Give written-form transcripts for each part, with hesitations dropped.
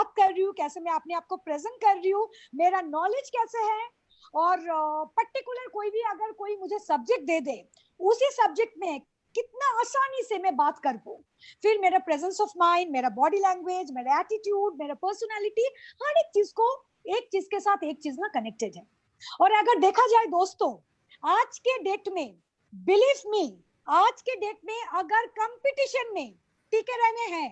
बात कर रही हूँ, कैसे मैं अपने आप को प्रेजेंट कर रही हूँ, मेरा नॉलेज कैसे है, और पर्टिकुलर कोई भी अगर कोई मुझे सब्जेक्ट दे दे, उसी सब्जेक्ट में कितना आसानी से मैं बात कर पाऊँ। फिर मेरा प्रेजेंस ऑफ माइंड, मेरा बॉडी लैंग्वेज, मेरा एटीट्यूड, मेरा पर्सनालिटी, हर एक चीज को, एक चीज के साथ एक चीज ना कनेक्टेड है। और अगर देखा जाए दोस्तों, आज के डेट में, बिलीव मी, आज के डेट में अगर कंपटीशन में टिके रहने हैं,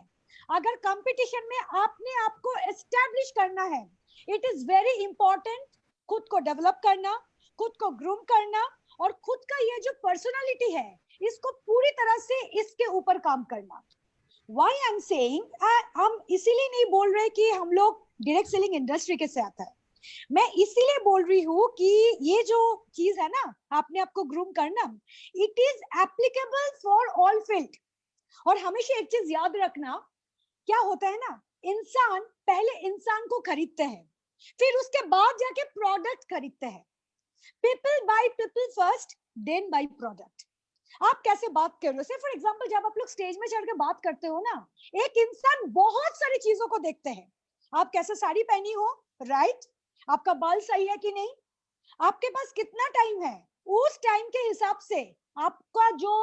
अगर कंपटीशन में आपने आपको एस्टैब्लिश करना है, इट इज वेरी इंपॉर्टेंट खुद को डेवलप करना, खुद को ग्रूम करना, और खुद का ये जो पर्सनालिटी है इसको पूरी तरह से इसके ऊपर काम करना। Why I'm saying, हम इसीलिए नहीं बोल रहे कि हम लोग डायरेक्ट सेलिंग इंडस्ट्री के से आता है, मैं इसीलिए बोल रही हूँ कि ये जो चीज है ना, आपने आपको ग्रूम करना, it is applicable for all field. और हमेशा एक चीज याद रखना, क्या होता है ना, इंसान पहले इंसान को खरीदते हैं, फिर उसके बाद जाके प्रोडक्ट खरीदते हैं। People buy people first, then buy product. आप कैसे बात कर रहे हो, से फॉर एग्जांपल जब आप लोग स्टेज में चढ़ के बात करते हो ना, एक इंसान बहुत सारी चीजों को देखते हैं। आप कैसे साड़ी पहनी हो, राइट, आपका बाल सही है कि नहीं, आपके पास कितना टाइम है, उस टाइम के हिसाब से आपका जो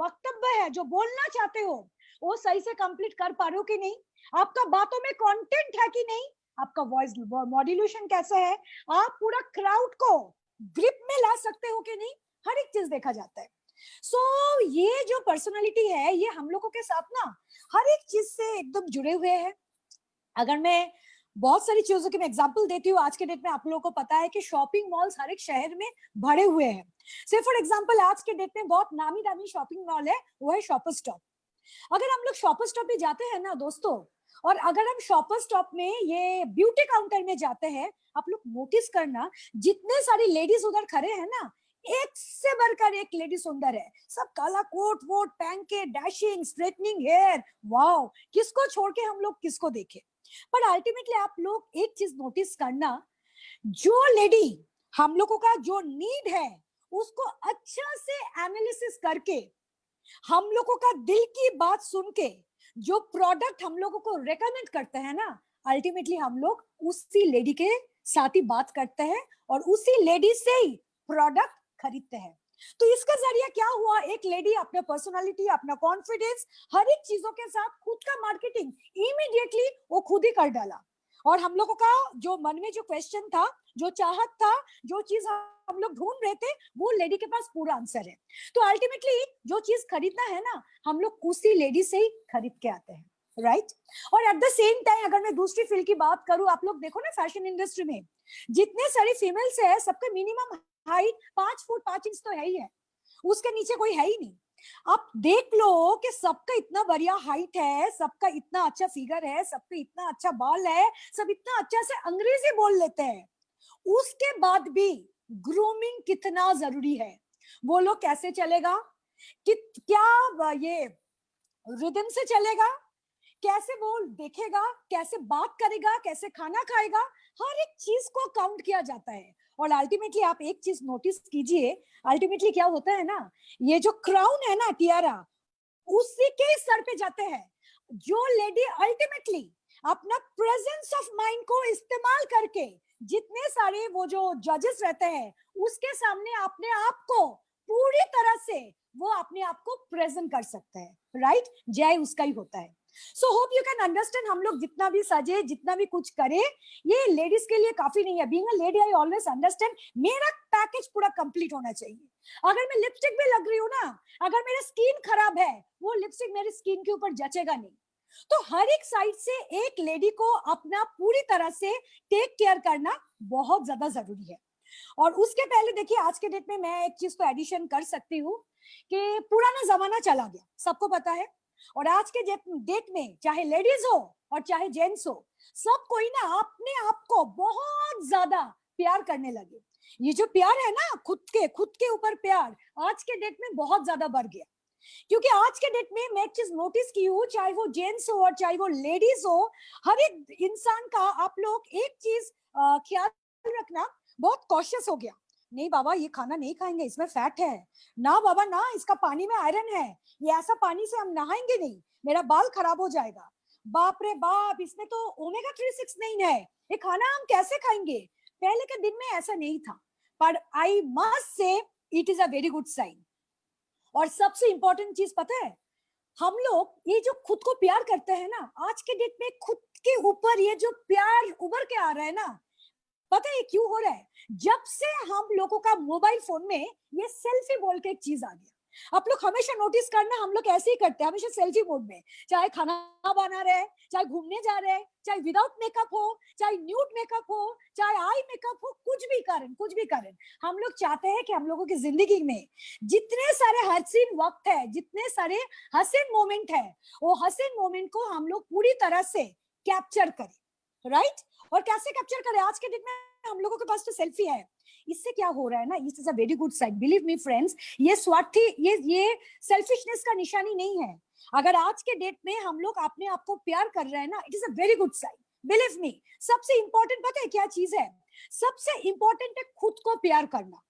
वक्तव्य है, जो बोलना चाहते हो, वो सही से कंप्लीट कर पा रहे हो कि नहीं, आपका बातों में कंटेंट है कि नहीं, आपका वॉइस मॉड्यूलेशन कैसा है, आप पूरा क्राउड को ग्रिप में ला सकते हो कि नहीं, हर एक चीज देखा जाता है। सो ये जो पर्सनालिटी है, ये हम लोगों के साथ ना हर एक चीज से एकदम जुड़े हुए हैं। अगर मैं बहुत सारी चीजों की मैं एग्जांपल देती हूँ, आज के डेट में आप लोगों को पता है कि शॉपिंग मॉल्स हर एक शहर में भरे हुए हैं। से फॉर एग्जांपल आज के डेट में बहुत नामी दामी शॉपिंग मॉल है, वो है शॉपर स्टॉप। अगर हम लोग शॉपर स्टॉप पे जाते हैं ना दोस्तों, और अगर हम शॉपर स्टॉप में ये ब्यूटी काउंटर में जाते हैं, आप लोग नोटिस करना, जितने सारी लेडीज उधर खड़े हैं ना, एक से बढ़कर एक लेडी सुंदर है, सब काला कोट वोट पहन के, डैशिंग, स्ट्रेटनिंग हेयर, वाओ, किसको छोड़ के हम लोग किसको देखें। पर अल्टीमेटली आप लोग एक चीज नोटिस करना, जो लेडी हम लोगों का जो नीड है उसको अच्छा से एनालिसिस करके, हम लोगों का दिल की बात सुन के जो प्रोडक्ट हम लोगों को रेकमेंड करते हैं ना, अल्टीमेटली हम लोग उसी लेडी के साथ ही बात करते हैं और उसी लेडी से ही प्रोडक्ट खरीदते हैं। तो इसका जरिया क्या हुआ, एक लेडी अपना पर्सनालिटी, अपना कॉन्फिडेंस, हर एक चीजों के साथ खुद का मार्केटिंग इमीडिएटली वो खुद ही कर डाला। और हम लोगों का जो मन में जो क्वेश्चन था, जो चाहत था, जो चीज हम लोग ढूंढ रहे थे, वो लेडी के पास पूरा आंसर है। तो अल्टीमेटली जो चीज खरीदना है ना, हम लोग उसी लेडी से ही खरीद के आते हैं, राइट। और एट द सेम टाइम अगर मैं दूसरी फील्ड की बात करूं, आप लोग देखो ना फैशन इंडस्ट्री में जितने सारी फीमेल्स है, सबका मिनिमम हाइट 5 फुट 5 इंच तो है ही है, उसके नीचे कोई है ही नहीं। आप देख लो कि सबका इतना बढ़िया हाइट है, सबका इतना अच्छा फिगर है, सबका इतना अच्छा बाल है, सब इतना अच्छा से अंग्रेजी बोल लेते हैं, उसके बाद भी ग्रूमिंग कितना जरूरी है। बोलो कैसे चलेगा, कि क्या ये रिदम से चलेगा, कैसे वो देखेगा, कैसे बात करेगा, कैसे खाना खाएगा, हर एक चीज को काउंट किया जाता है। और अल्टीमेटली आप एक चीज नोटिस कीजिए, अल्टीमेटली क्या होता है ना, ये जो क्राउन है ना, टियारा, उसी के सर पे जाते हैं। जो लेडी अल्टीमेटली अपना प्रेजेंस ऑफ माइंड को इस्तेमाल करके, जितने सारे वो जो जजेस रहते हैं उसके सामने अपने आप को पूरी तरह से वो अपने आप को प्रेजेंट कर सकते हैं, राइट, जय उसका ही होता है। So hope you can understand, हम लोग जितना भी सजे, जितना भी कुछ करे, ये लेडीज के लिए काफी नहीं है। Being a lady I always understand, मेरा पैकेज पूरा कंप्लीट होना चाहिए। अगर मैं लिपस्टिक भी लग रही हूँ ना, अगर मेरा स्किन खराब है, वो लिपस्टिक मेरी स्किन के ऊपर जचेगा नहीं। तो हर एक साइड से एक लेडी को अपना पूरी तरह से टेक केयर करना बहुत ज्यादा जरूरी है। और उसके पहले देखिए, आज के डेट में मैं एक चीज को एडिशन कर सकती हूँ कि पुराना जमाना चला गया, सबको पता है। और आज के डेट में चाहे लेडीज हो और चाहे जेंट्स हो, सब कोई ना अपने आप को बहुत ज्यादा प्यार करने लगे। ये जो प्यार है ना, खुद के ऊपर प्यार आज के डेट में बहुत ज्यादा बढ़ गया। क्योंकि आज के डेट में मैं एक चीज नोटिस की हूँ, चाहे वो जेंट्स हो और चाहे वो लेडीज हो, हर एक इंसान का आप लोग एक चीज ख्याल रखना, बहुत कॉशियस हो गया। नहीं बाबा, ये खाना नहीं खाएंगे, इसमें फैट है, ना बाबा ना, इसका पानी में आयरन है, ये ऐसा पानी से हम नहाएंगे नहीं, मेरा बाल खराब हो जाएगा। बाप रे बाप, इसमें तो ओमेगा 3 6 9 है, ये खाना हम कैसे खाएंगे? पहले के दिन में ऐसा नहीं था, पर I must say it is a very good sign. और सबसे इंपॉर्टेंट चीज पता है, हम लोग ये जो खुद को प्यार करते हैं ना, आज के डेट में खुद के ऊपर ये जो प्यार उभर के आ रहा है ना, पता है क्यों हो रहा है? जब से हम लोगों का मोबाइल फोन में ये सेल्फी बोल के एक चीज आ गया। आप लोग हमेशा नोटिस करना, हम लोग ऐसे ही करते हैं, हमेशा सेल्फी मोड में, चाहे खाना बना रहे हैं, चाहे घूमने जा रहे हैं, चाहे विदाउट मेकअप हो, चाहे न्यूड मेकअप हो, चाहे आई मेकअप हो, कुछ भी करें, हम लोग चाहते हैं कि हम लोगों की जिंदगी में जितने सारे हसीन वक्त है, जितने सारे हसीन मोमेंट है, वो हसीन मोमेंट को हम लोग पूरी तरह से कैप्चर करें, राइट? और कैसे कैप्चर करें? आज के दिन में हम लोगों के पास तो सेल्फी है। इससे क्या हो रहा है ना, it is a very good sign, believe me friends. ये स्वार्थी, ये सेल्फिशनेस का निशानी नहीं है। अगर आज के डेट में हम लोग अपने आप को प्यार कर रहे हैं ना, it is a very good sign, believe me. सबसे इंपॉर्टेंट पता है क्या चीज है? सबसे इंपॉर्टेंट है खुद को प्यार करना।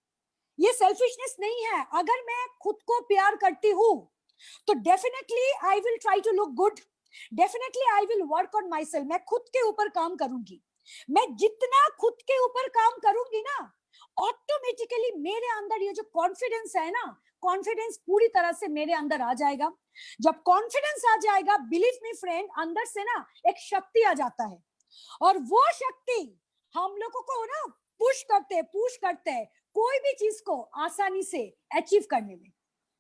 ये सेल्फिशनेस नहीं है। अगर मैं खुद को प्यार करती हूँ तो definitely I will try to look good, definitely I will work on my self. मैं खुद के ऊपर काम करूंगी। मैं जितना खुद के ऊपर काम करूंगी ना, ऑटोमेटिकली मेरे अंदर ये जो कॉन्फिडेंस है ना, कॉन्फिडेंस पूरी तरह से मेरे अंदर आ जाएगा। जब कॉन्फिडेंस आ जाएगा, बिलीव मी फ्रेंड, अंदर से ना एक शक्ति आ जाता है, और वो शक्ति हम लोगों को ना पुश करते हैं कोई भी चीज को आसानी से अचीव करने में।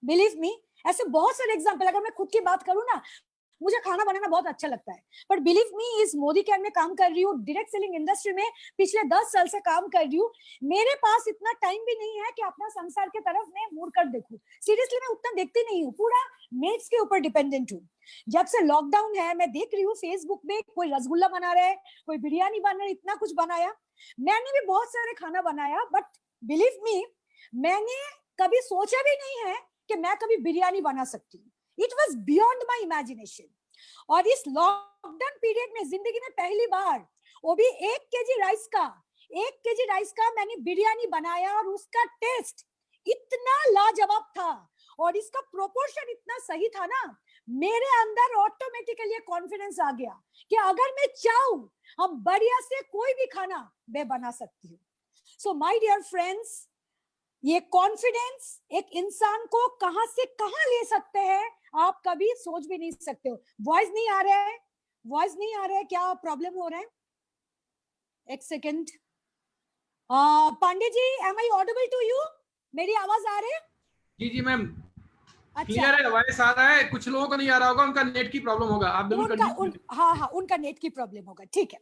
बिलीव मी, ऐसे बहुत सारे एग्जाम्पल, अगर मैं खुद की बात करूं ना, मुझे खाना बनाना बहुत अच्छा लगता है, पर बिलीव मी, इस मोदी केयर में काम कर रही हूँ, डायरेक्ट सेलिंग इंडस्ट्री में पिछले 10 साल से काम कर रही हूँ। मेरे पास इतना टाइम भी नहीं है कि अपना संसार के तरफ मैं मुड़ कर देखूं। सीरियसली मैं उतना देखती नहीं हूँ, पूरा मेड्स के ऊपर डिपेंडेंट हूँ। जब से लॉकडाउन है, मैं देख रही हूँ फेसबुक में कोई रसगुल्ला बना रहा है, कोई बिरयानी बना रहा है, इतना कुछ बनाया। मैंने भी बहुत सारे खाना बनाया, बट बिलीव मी, मैंने कभी सोचा भी नहीं है कि मैं कभी बिरयानी बना सकती हूँ। It was beyond my imagination. और इस लॉकडाउन पीरियड में जिंदगी में पहली बार, वो भी 1 केजी राइस का मैंने बिरयानी बनाया, और उसका टेस्ट इतना लाजवाब था, और इसका प्रोपोर्शन इतना सही था ना, मेरे अंदर ऑटोमेटिकली कॉन्फिडेंस आ गया कि अगर मैं चाहूं, हम बढ़िया से कोई भी खाना मैं बना सकती हूँ। सो माय डियर फ्रेंड्स, ये कॉन्फिडेंस एक इंसान को कहां से कहां ले सकते हैं, आप कभी सोच भी नहीं सकते हो। वॉइस नहीं आ रहा है? वॉइस नहीं आ रहा है? क्या प्रॉब्लम हो रहा है? एक second. Pandey ji, am I audible to you? मेरी आवाज आ रही है? जी जी मैम, अच्छा, क्लियर है, वॉइस आ रहा है। कुछ लोगों को नहीं आ रहा होगा, उनका नेट की प्रॉब्लम होगा। आप बिल्कुल कंटिन्यू। हाँ, उनका नेट की प्रॉब्लम होगा, ठीक है।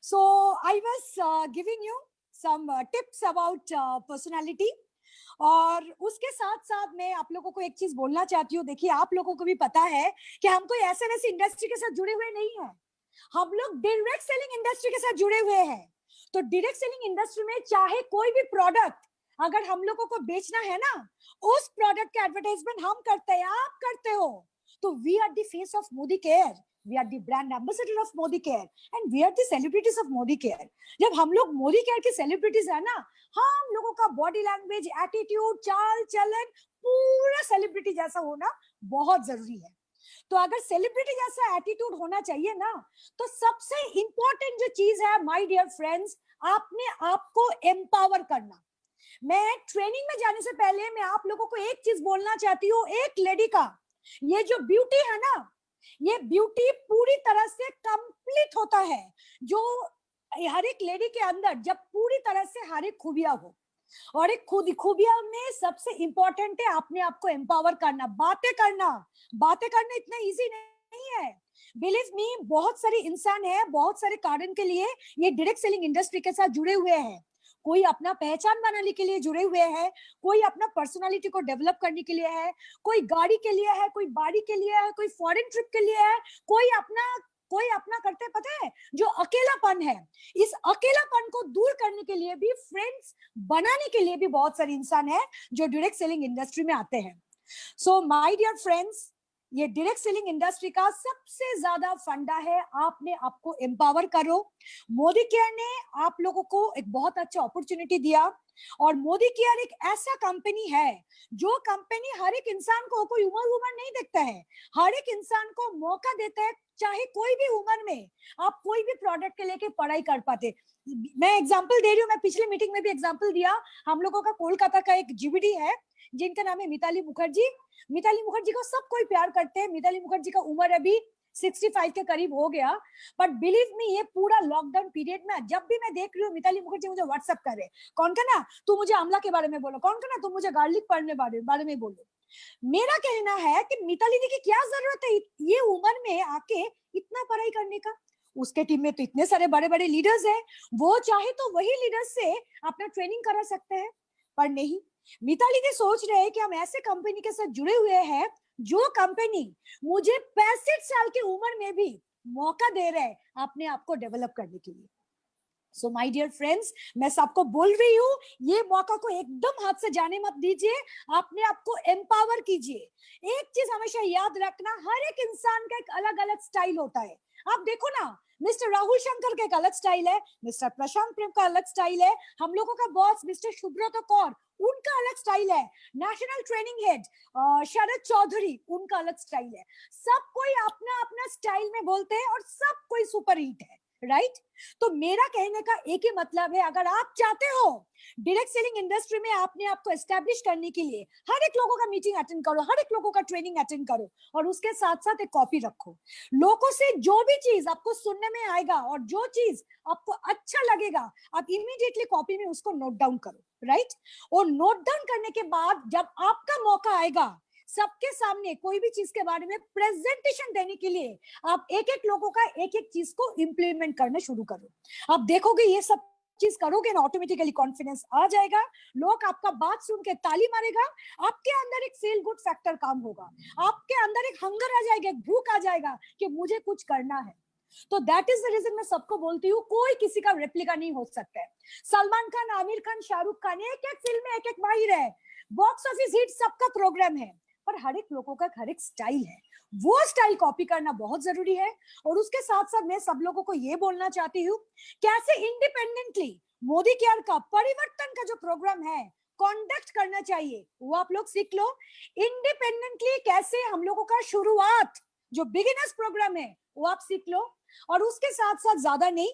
So I was giving you some tips about personality, और उसके साथ साथ मैं आप लोगों को एक चीज बोलना चाहती हूँ। देखिए, आप लोगों को भी पता है कि हम कोई ऐसे वैसे इंडस्ट्री के साथ जुड़े हुए नहीं है, हम लोग डायरेक्ट सेलिंग इंडस्ट्री के साथ जुड़े हुए हैं। तो डायरेक्ट सेलिंग इंडस्ट्री में चाहे कोई भी प्रोडक्ट अगर हम लोगों को बेचना है ना, उस प्रोडक्ट का एडवर्टाइजमेंट हम करते हैं, आप करते हो, तो we are the face of Modicare, we are the brand ambassador of Modicare, and we are the celebrities of Modicare. जब हम लोग मोदी केयर के सेलिब्रिटीज है ना, हम लोगों का बॉडी लैंग्वेज, एटीट्यूड, चाल चलन पूरा सेलिब्रिटी जैसा होना बहुत जरूरी है। तो अगर सेलिब्रिटी जैसा एटीट्यूड होना चाहिए ना, तो सबसे इंपॉर्टेंट जो चीज है माय डियर फ्रेंड्स, आपने आपको एम्पावर करना। मैं ट्रेनिंग में जाने से पहले मैं आप लोगों को एक चीज बोलना चाहती हूँ, एक लेडी का ये जो ब्यूटी है ना, ये ब्यूटी पूरी तरह से कंप्लीट होता है जो हर एक लेडी के अंदर जब पूरी तरह से हर एक खूबियां हो, और एक खूबियां में सबसे इंपॉर्टेंट है अपने आप को एम्पावर करना। बातें करना इतना इजी नहीं है। बिलीव मी, बहुत सारे इंसान है, बहुत सारे कारण के लिए ये डायरेक्ट सेलिंग इंडस्ट्री के साथ जुड़े हुए हैं। कोई अपना पहचान बनाने के लिए जुड़े हुए हैं, कोई अपना पर्सनालिटी को डेवलप करने के लिए है, कोई गाड़ी के लिए है, कोई बाड़ी के लिए है, कोई फॉरेन ट्रिप के लिए है, कोई अपना करते पता है जो अकेलापन है, इस अकेलापन को दूर करने के लिए भी, फ्रेंड्स बनाने के लिए भी बहुत सारे इंसान है जो डायरेक्ट सेलिंग इंडस्ट्री में आते हैं। सो माय डियर फ्रेंड्स, ये डायरेक्ट सेलिंग इंडस्ट्री का सबसे ज्यादा फंडा है, आपने आपको एम्पावर करो। मोदी केयर ने आप लोगों को एक बहुत अच्छा अपॉर्चुनिटी दिया, और मोदी केयर एक ऐसा कंपनी है जो कंपनी हर एक इंसान को, कोई उम्र नहीं देखता है, हर एक इंसान को मौका देता है, चाहे कोई भी उम्र में आप कोई भी प्रोडक्ट के लेके पढ़ाई कर पाते। मैं एग्जांपल दे रही हूँ, मैं पिछली मीटिंग में भी एग्जांपल दिया। हम लोगों का कोलकाता का एक जीबीडी है जिनका नाम है मिताली मुखर्जी। मिताली मुखर्जी को सब कोई प्यार करते हैं। मिताली मुखर्जी का उम्र अभी 65 के करीब हो गया। बट बिलीव मी, ये पूरा लॉकडाउन पीरियड में जब भी मैं देख रही हूँ मिताली मुखर्जी मुझे व्हाट्सएप कर रहे, कौन कहना तू मुझे आंवला के बारे में बोलो, कौन कहना तू मुझे गार्लिक पढ़ने बारे में बोलो। मेरा कहना है कि मिताली दी की क्या जरूरत है ये उम्र में आके इतना पढ़ाई करने का। उसके टीम में तो इतने सारे बड़े बड़े लीडर्स हैं, वो चाहे तो वही लीडर्स से अपना ट्रेनिंग करा सकते हैं। पर नहीं, मिताली दी सोच रहे हैं कि हम ऐसे कंपनी के साथ जुड़े हुए हैं जो कंपनी मुझे 65 साल की उम्र में भी मौका दे रहे हैं अपने आप को डेवलप करने के लिए। सो माय डियर फ्रेंड्स, मैं सबको बोल रही हूँ, ये मौका को एकदम हाथ से जाने मत दीजिए, अपने आप को एम्पावर कीजिए। एक चीज हमेशा याद रखना, हर एक इंसान का एक अलग अलग स्टाइल होता है। आप देखो ना, मिस्टर राहुल शंकर का एक अलग स्टाइल है, मिस्टर प्रशांत प्रेम का अलग स्टाइल है, हम लोगों का बॉस मिस्टर सुब्रत कौर उनका अलग स्टाइल है, नेशनल ट्रेनिंग हेड शरद चौधरी उनका अलग स्टाइल है। सब कोई अपना अपना स्टाइल में बोलते हैं और सब कोई सुपर हिट है, राइट? तो मेरा कहने का एक ही मतलब है, अगर आप चाहते हो डायरेक्ट सेलिंग इंडस्ट्री में अपने आप को एस्टेब्लिश करने के लिए, हर एक लोगों का मीटिंग अटेंड करो, हर एक लोगों का ट्रेनिंग अटेंड करो, और उसके साथ साथ एक कॉपी रखो। लोगों से जो भी चीज आपको सुनने में आएगा और जो चीज आपको अच्छा लगेगा, आप इमीडिएटली कॉपी में उसको नोट डाउन करो, राइट? और नोट डाउन करने के बाद जब आपका मौका आएगा सबके सामने कोई भी चीज के बारे में प्रेजेंटेशन देने के लिए, आप एक एक लोगों का एक एक चीज को इंप्लीमेंट करना शुरू करो। आप देखोगे ये सब चीज करोगे ना, ऑटोमेटिकली कॉन्फिडेंस आ जाएगा, लोग आपका बात सुन के ताली मारेगा, आपके अंदर एक फील गुड फैक्टर काम होगा, आपके अंदर एक हंगर आ जाएगा, एक भूख आ जाएगा कि मुझे कुछ करना है। तो दैट इज द रीजन मैं सबको बोलती हूँ, कोई किसी का रेप्लिका नहीं हो सकता है। सलमान खान, आमिर खान, शाहरुख खान, एक एक फिल्म में एक एक माहिर है, बॉक्स ऑफिस हिट सबका प्रोग्राम है, पर हर एक लोगों का हर एक स्टाइल है, वो स्टाइल कॉपी करना बहुत जरूरी है। और उसके साथ साथ मैं सब लोगों को ये बोलना चाहती हूँ, कैसे इंडिपेंडेंटली मोदी केयर का परिवर्तन का जो प्रोग्राम है कंडक्ट करना चाहिए वो आप लोग सीख लो। इंडिपेंडेंटली कैसे हम लोगों का शुरुआत जो बिगिनर्स प्रोग्राम है वो आप सीख लो। और उसके साथ साथ ज्यादा नहीं,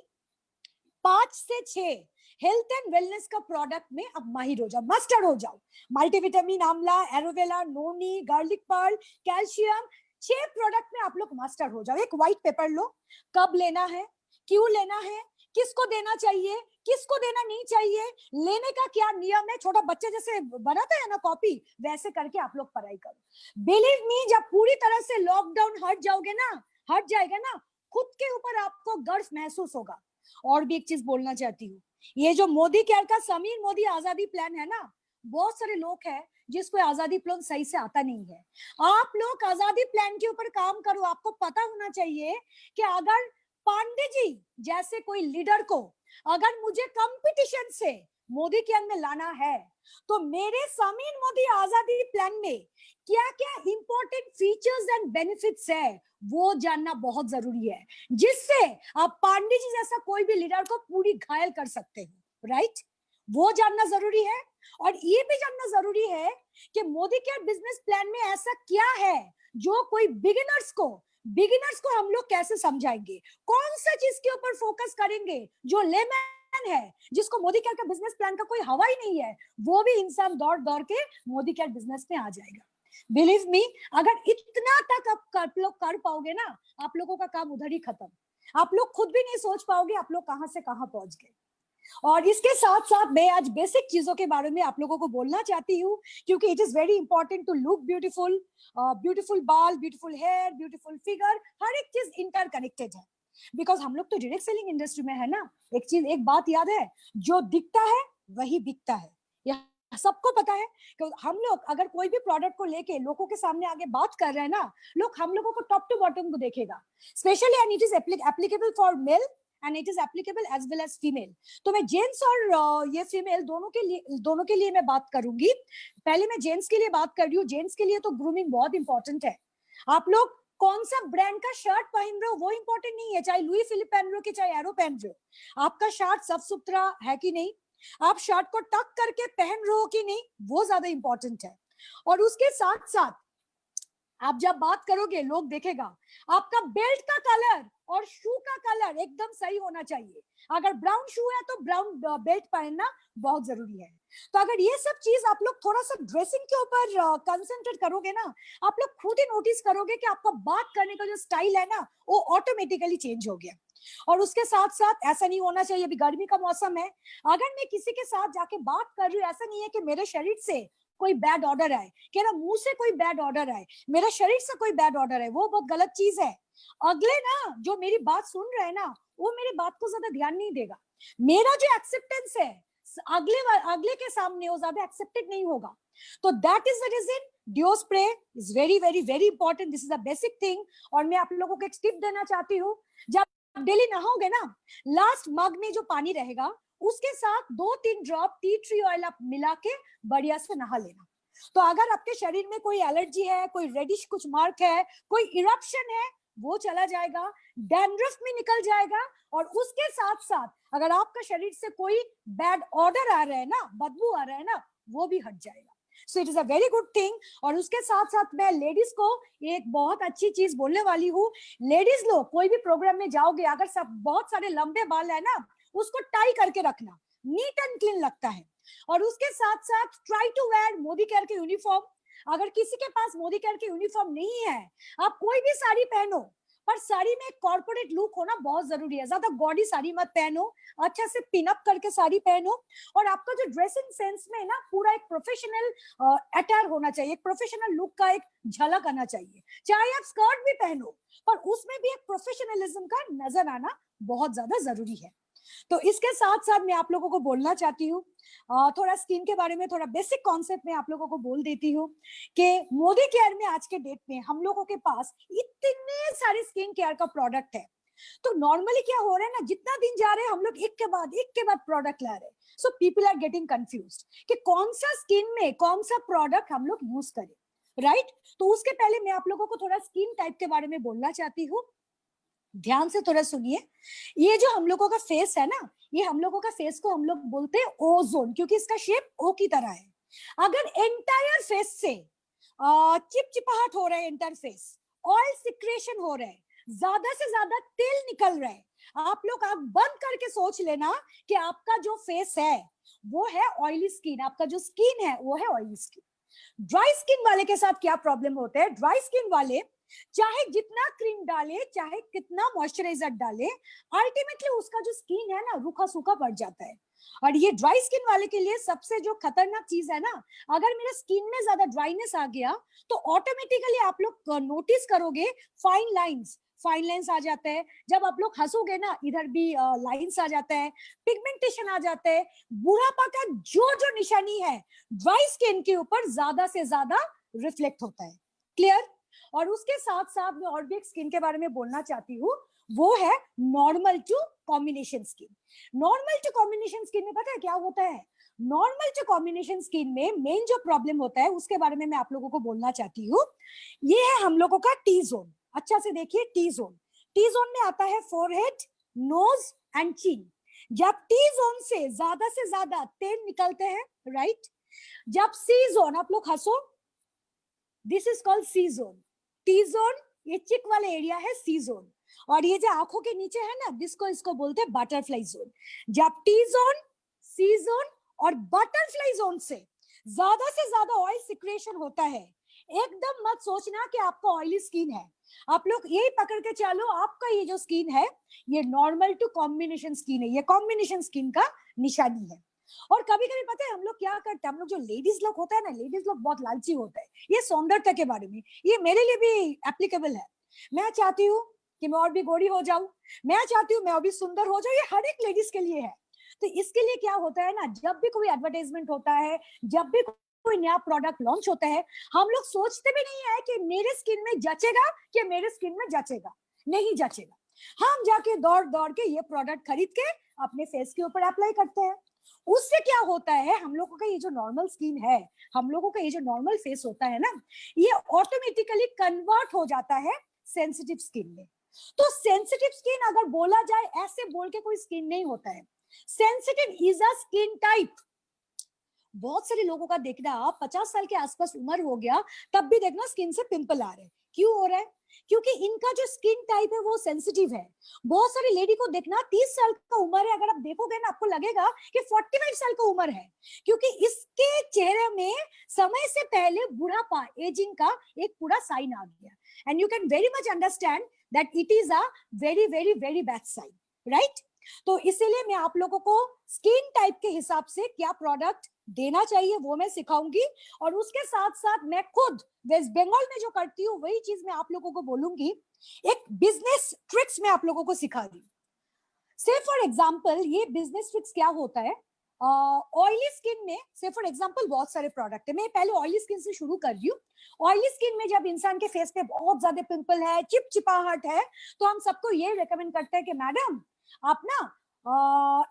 5 से 6 हेल्थ एंड वेलनेस का प्रोडक्ट में अब माहिर हो जाओ, मास्टर हो जाओ। मल्टीविटामिन, आंवला, एलोवेरा, नोनी, गार्लिक पर्ल, कैल्शियम, 6 प्रोडक्ट में आप लोग मास्टर हो जाओ। एक व्हाइट पेपर लो, कब लेना है, क्यों लेना है, किसको देना चाहिए, किसको देना नहीं चाहिए, लेने का क्या नियम है, छोटा बच्चे जैसे बनाते हैं ना कॉपी, वैसे करके आप लोग पढ़ाई करो। बिलीव मी, जब पूरी तरह से लॉकडाउन हट जाएगा ना, खुद के ऊपर आपको गर्व महसूस होगा। और भी एक चीज बोलना चाहती हूँ, ये जो मोदी केयर का समीर मोदी आजादी प्लान है ना, बहुत सारे लोग हैं जिसको आजादी प्लान सही से आता नहीं है। आप लोग आजादी प्लान के ऊपर काम करो। आपको पता होना चाहिए कि अगर पांडे जी जैसे कोई लीडर को अगर मुझे कंपटीशन से मोदी केयर में लाना है, तो मेरे समीर मोदी आजादी प्लान में क्या क्या इंपॉर्टेंट फीचर्स एंड बेनिफिट्स है वो जानना बहुत जरूरी है, जिससे आप पांडे जी जैसा कोई भी लीडर को पूरी घायल कर सकते हो, राइट? वो जानना जरूरी है। और ये भी जानना जरूरी है कि मोदी केयर बिजनेस प्लान में ऐसा क्या है जो कोई बिगिनर्स को हम लोग कैसे समझाएंगे, कौन सा चीज के ऊपर फोकस करेंगे, जो लेमैन है जिसको मोदी केयर का बिजनेस प्लान का कोई हवा ही नहीं है, वो भी इंसान दौड़ दौड़ के मोदी केयर बिजनेस में आ जाएगा। बिलीव मी, अगर इतना तक आप लोग कर पाओगे ना, आप लोगों का काम उधर ही खत्म। आप लोग खुद भी नहीं सोच पाओगे आप लोग कहां से कहां पहुंच गए। और इसके साथ साथ मैं आज बेसिक चीजों के बारे में आप लोगों को बोलना चाहती हूँ, क्योंकि it is very important to look beautiful, beautiful बाल, ब्यूटीफुल हेयर, ब्यूटीफुल फिगर, हर एक चीज इंटरकनेक्टेड है। बिकॉज हम लोग तो डायरेक्ट सेलिंग इंडस्ट्री में है ना, एक बात याद है, जो दिखता है वही बिकता है, यह सबको पता है। कि हम लोग अगर कोई भी प्रोडक्ट को लेके लोगों के सामने आगे बात कर रहे हैं ना, लोग हम लोगों को टॉप टू बॉटम को देखेगा, specially and it is applicable for mail and it is applicable as well as female। तो मैं जेंट्स और ये फीमेल दोनों के लिए मैं बात करूंगी। पहले मैं जेंट्स के लिए बात कर रही हूँ। जेंट्स के लिए तो ग्रूमिंग बहुत इंपॉर्टेंट है। आप लोग कौन सा ब्रांड का शर्ट पहन रहे हो वो इंपॉर्टेंट नहीं है, चाहे लुई फिलिप पहन रहे हो कि चाहे एरो पहन रहे हो, आपका शर्ट साफ सुथरा है कि नहीं, आप शर्ट को टक करके पहन रहे हो कि नहीं, वो ज्यादा इंपॉर्टेंट है। और उसके साथ साथ आप जब बात करोगे लोग देखेगा आपका बेल्ट का कलर और शू का कलर एकदम सही होना चाहिए। अगर ब्राउन शू है तो ब्राउन बेल्ट पहनना बहुत जरूरी है। तो अगर ये सब चीज आप लोग थोड़ा सा ड्रेसिंग के ऊपर कंसंट्रेट करोगे ना, आप लोग खुद ही नोटिस करोगे कि आपका बात करने का जो स्टाइल है ना वो ऑटोमेटिकली चेंज हो गया। और उसके साथ साथ ऐसा नहीं होना चाहिए, अभी गर्मी का मौसम है, अगर मैं किसी के साथ जाके बात कर रही हूँ, ऐसा नहीं है कि मेरे शरीर से कोई बैड ऑर्डर आए, कि ना मुंह से कोई बैड ऑर्डर आए, मेरा शरीर से कोई बैड ऑर्डर है, वो बहुत गलत चीज है। अगले ना जो मेरी बात सुन रहे हैं ना वो मेरी बात को ज्यादा ध्यान नहीं देगा। मेरा जो एक्सेप्टेंस है अगले के सामने वो ज्यादा एक्सेप्टेड नहीं होगा। तो that is the reason deo spray is very very very important, this is the basic thing. और मैं आप लोगों को एक टिप देना चाहती हूँ, जब डेली नहाओगे ना, लास्ट मग में जो पानी रहेगा उसके साथ 2-3 ड्रॉप टी ट्री ऑयल आप मिला के बढ़िया से नहा लेना। तो अगर आपके शरीर में कोई एलर्जी है, कोई रेडिश कुछ मार्क है, कोई इरप्शन है, वो चला जाएगा, डैंड्रफ भी निकल जाएगा। और उसके साथ साथ अगर आपका शरीर से कोई बैड ऑर्डर आ रहा है ना, बदबू आ रहा है ना, वो भी हट जाएगा। सो it is a very good thing. और उसके साथ साथ मैं लेडीज को एक बहुत अच्छी चीज बोलने वाली हूँ। लेडीज लोग कोई भी प्रोग्राम में जाओगे, अगर सब बहुत सारे लंबे बाल है ना, उसको टाई करके रखना, नीट एंड क्लीन लगता है। और उसके साथ साथ try to wear Modicare के यूनिफॉर्म। अगर किसी के पास मोदी केयर के यूनिफॉर्म नहीं है, आप कोई भी साड़ी पहनो, पर साड़ी में कॉर्पोरेट लुक होना बहुत जरूरी है। ज्यादा गॉडी साड़ी मत पहनो, अच्छा से पिन अप करके साड़ी पहनो। और आपका जो ड्रेसिंग सेंस में ना पूरा एक प्रोफेशनल अटायर होना चाहिए, एक प्रोफेशनल लुक का एक झलक आना चाहिए। चाहे आप स्कर्ट भी पहनो, पर उसमें भी एक प्रोफेशनलिज्म का नजर आना बहुत ज्यादा जरूरी है। तो इसके साथ साथ मैं आप लोगों को बोलना चाहती हूँ थोड़ा स्किन के बारे में, थोड़ा बेसिक कॉन्सेप्ट में आप लोगों को बोल देती हूँ कि मोदी केयर में आज के डेट में हम लोगों के पास इतने सारे स्किन केयर का प्रोडक्ट है। तो नॉर्मली क्या हो रहा है ना, जितना दिन जा रहे हैं हम लोग एक के बाद प्रोडक्ट ला रहे हैं। So people are getting confused कि कौन सा स्किन में कौन सा प्रोडक्ट हम लोग यूज करें, राइट? तो उसके पहले मैं आप लोगों को थोड़ा स्किन टाइप के बारे में बोलना चाहती हूँ। ध्यान से थोड़ा सुनिए। ये जो हम लोगों का फेस है ना, ये हम लोगों का फेस को हम लोग बोलते हैं ओ जोन, क्योंकि इसका शेप ओ की तरह है। अगर एंटायर फेस से चिपचिपाहट हो रहा है, एंटायर फेस ऑयल सिक्रेशन हो रहा है, ज्यादा से ज्यादा तेल निकल रहा है, आप लोग आंख बंद करके सोच लेना कि आपका जो फेस है वो है ऑयली स्किन, आपका जो स्किन है वो है ऑयली स्किन। ड्राई स्किन वाले के साथ क्या प्रॉब्लम होता है, ड्राई स्किन वाले चाहे जितना क्रीम डाले, चाहे कितना मॉइस्चराइजर डाले, अल्टीमेटली उसका जो स्किन है ना रूखा सूखा पड़ जाता है। और ये ड्राई स्किन वाले के लिए सबसे जो खतरनाक चीज है ना, अगर मेरे स्किन में ज्यादा ड्राइनेस आ गया तो ऑटोमेटिकली आप लोग नोटिस करोगे फाइन लाइंस आ जाते हैं। जब आप लोग हंसोगे ना, इधर भी लाइंस आ जाता है, पिगमेंटेशन आ जाता है। बुढ़ापा का जो जो निशानी है ड्राई स्किन के ऊपर ज्यादा से ज्यादा रिफ्लेक्ट होता है। क्लियर? और उसके साथ साथ मैं और भी एक स्किन के बारे में बोलना चाहती हूँ, वो है normal to combination skin. Normal to combination skin में पता है क्या होता है? नॉर्मल टू कॉम्बिनेशन स्किन में मेन जो प्रॉब्लम होता है उसके बारे में मैं आप लोगों को बोलना चाहती हूँ। ये है हम लोगों का टी जोन। अच्छा से देखिए, टी जोन, टी जोन में आता है फोरहेड, नोज एंड चिन। जब टी जोन से ज्यादा तेल निकलते हैं, राइट? जब सी जोन, आप लोग हंसो, this is called C zone. T zone ये चिक वाला एरिया है, सी जोन। और ये जो आंखों के नीचे है ना, इसको बोलते हैं बटरफ्लाई जोन। जब टी जोन, सी जोन और बटरफ्लाई जोन से ज्यादा ऑयल सिक्रेशन होता है, एकदम मत सोचना कि आपका ऑयली स्किन है। आप लोग यही पकड़ के चलो, आपका ये जो स्किन है ये नॉर्मल टू कॉम्बिनेशन स्किन है, ये कॉम्बिनेशन स्किन का निशानी है। और कभी कभी पता है हम लोग क्या करते हैं, हम लोग जो लेडीज लोग होता है ना, लेडीज लोग बहुत लालची होते हैं। ये सौंदर्यता के बारे में, ये मेरे लिए भी एप्लीकेबल है। मैं चाहती हूँ कि मैं और भी गोरी हो जाऊं, मैं चाहती हूँ मैं और भी सुंदर हो जाऊं, ये हर एक लेडीज के लिए है। तो इसके लिए क्या होता है ना, जब भी कोई एडवर्टाइजमेंट होता है, जब भी कोई नया प्रोडक्ट लॉन्च होता है, हम लोग सोचते भी नहीं है कि मेरे स्किन में जचेगा कि मेरे स्किन में जचेगा, नहीं जचेगा। हम जाके दौड़ दौड़ के ये प्रोडक्ट खरीद के अपने फेस के ऊपर अप्लाई करते हैं। उससे क्या होता है, हम लोगों का ये जो नॉर्मल स्किन है, हम लोगों का ये जो नॉर्मल फेस होता है ना, ये ऑटोमेटिकली कन्वर्ट हो जाता है सेंसिटिव स्किन में। तो सेंसिटिव स्किन अगर बोला जाए, ऐसे बोल के कोई स्किन नहीं होता है। Sensitive is a skin type. बहुत सारे लोगों का देखना, 50 साल के आसपास उम्र हो गया तब भी देखना स्किन से पिंपल आ रहे हैं। क्यों हो रहा है? क्योंकि इनका जो स्किन टाइप है वो सेंसिटिव है। बहुत सारी लेडी को देखना 30 साल का उम्र है, अगर आप देखोगे ना आपको लगेगा कि 45 साल का उम्र है, क्योंकि इसके चेहरे में समय से पहले बुढ़ापा, एजिंग का एक पूरा साइन आ गया। And you can very much understand that it is a very very very bad sign, right? तो इसीलिए मैं आप लोगों को स्किन टाइप के हिसाब से क्या प्रोडक्ट देना चाहिए वो मैं सिखाऊंगी, और उसके साथ साथ मैं खुद वेस्ट बंगाल में जो करती हूँ वही चीज मैं आप लोगों को बोलूंगी। एक बिजनेस ट्रिक्स मैं आप लोगों को सिखा दी। से फॉर एग्जांपल, ये बिजनेस ट्रिक्स क्या होता है, ऑयली स्किन में से फॉर एग्जांपल बहुत सारे प्रोडक्ट है। मैं पहले ऑयली स्किन से शुरू कर रही हूँ। ऑयली स्किन में जब इंसान के फेस पे बहुत ज्यादा पिंपल है, चिपचिपाहट है, तो हम सबको ये रेकमेंड करते हैं कि मैडम आप ना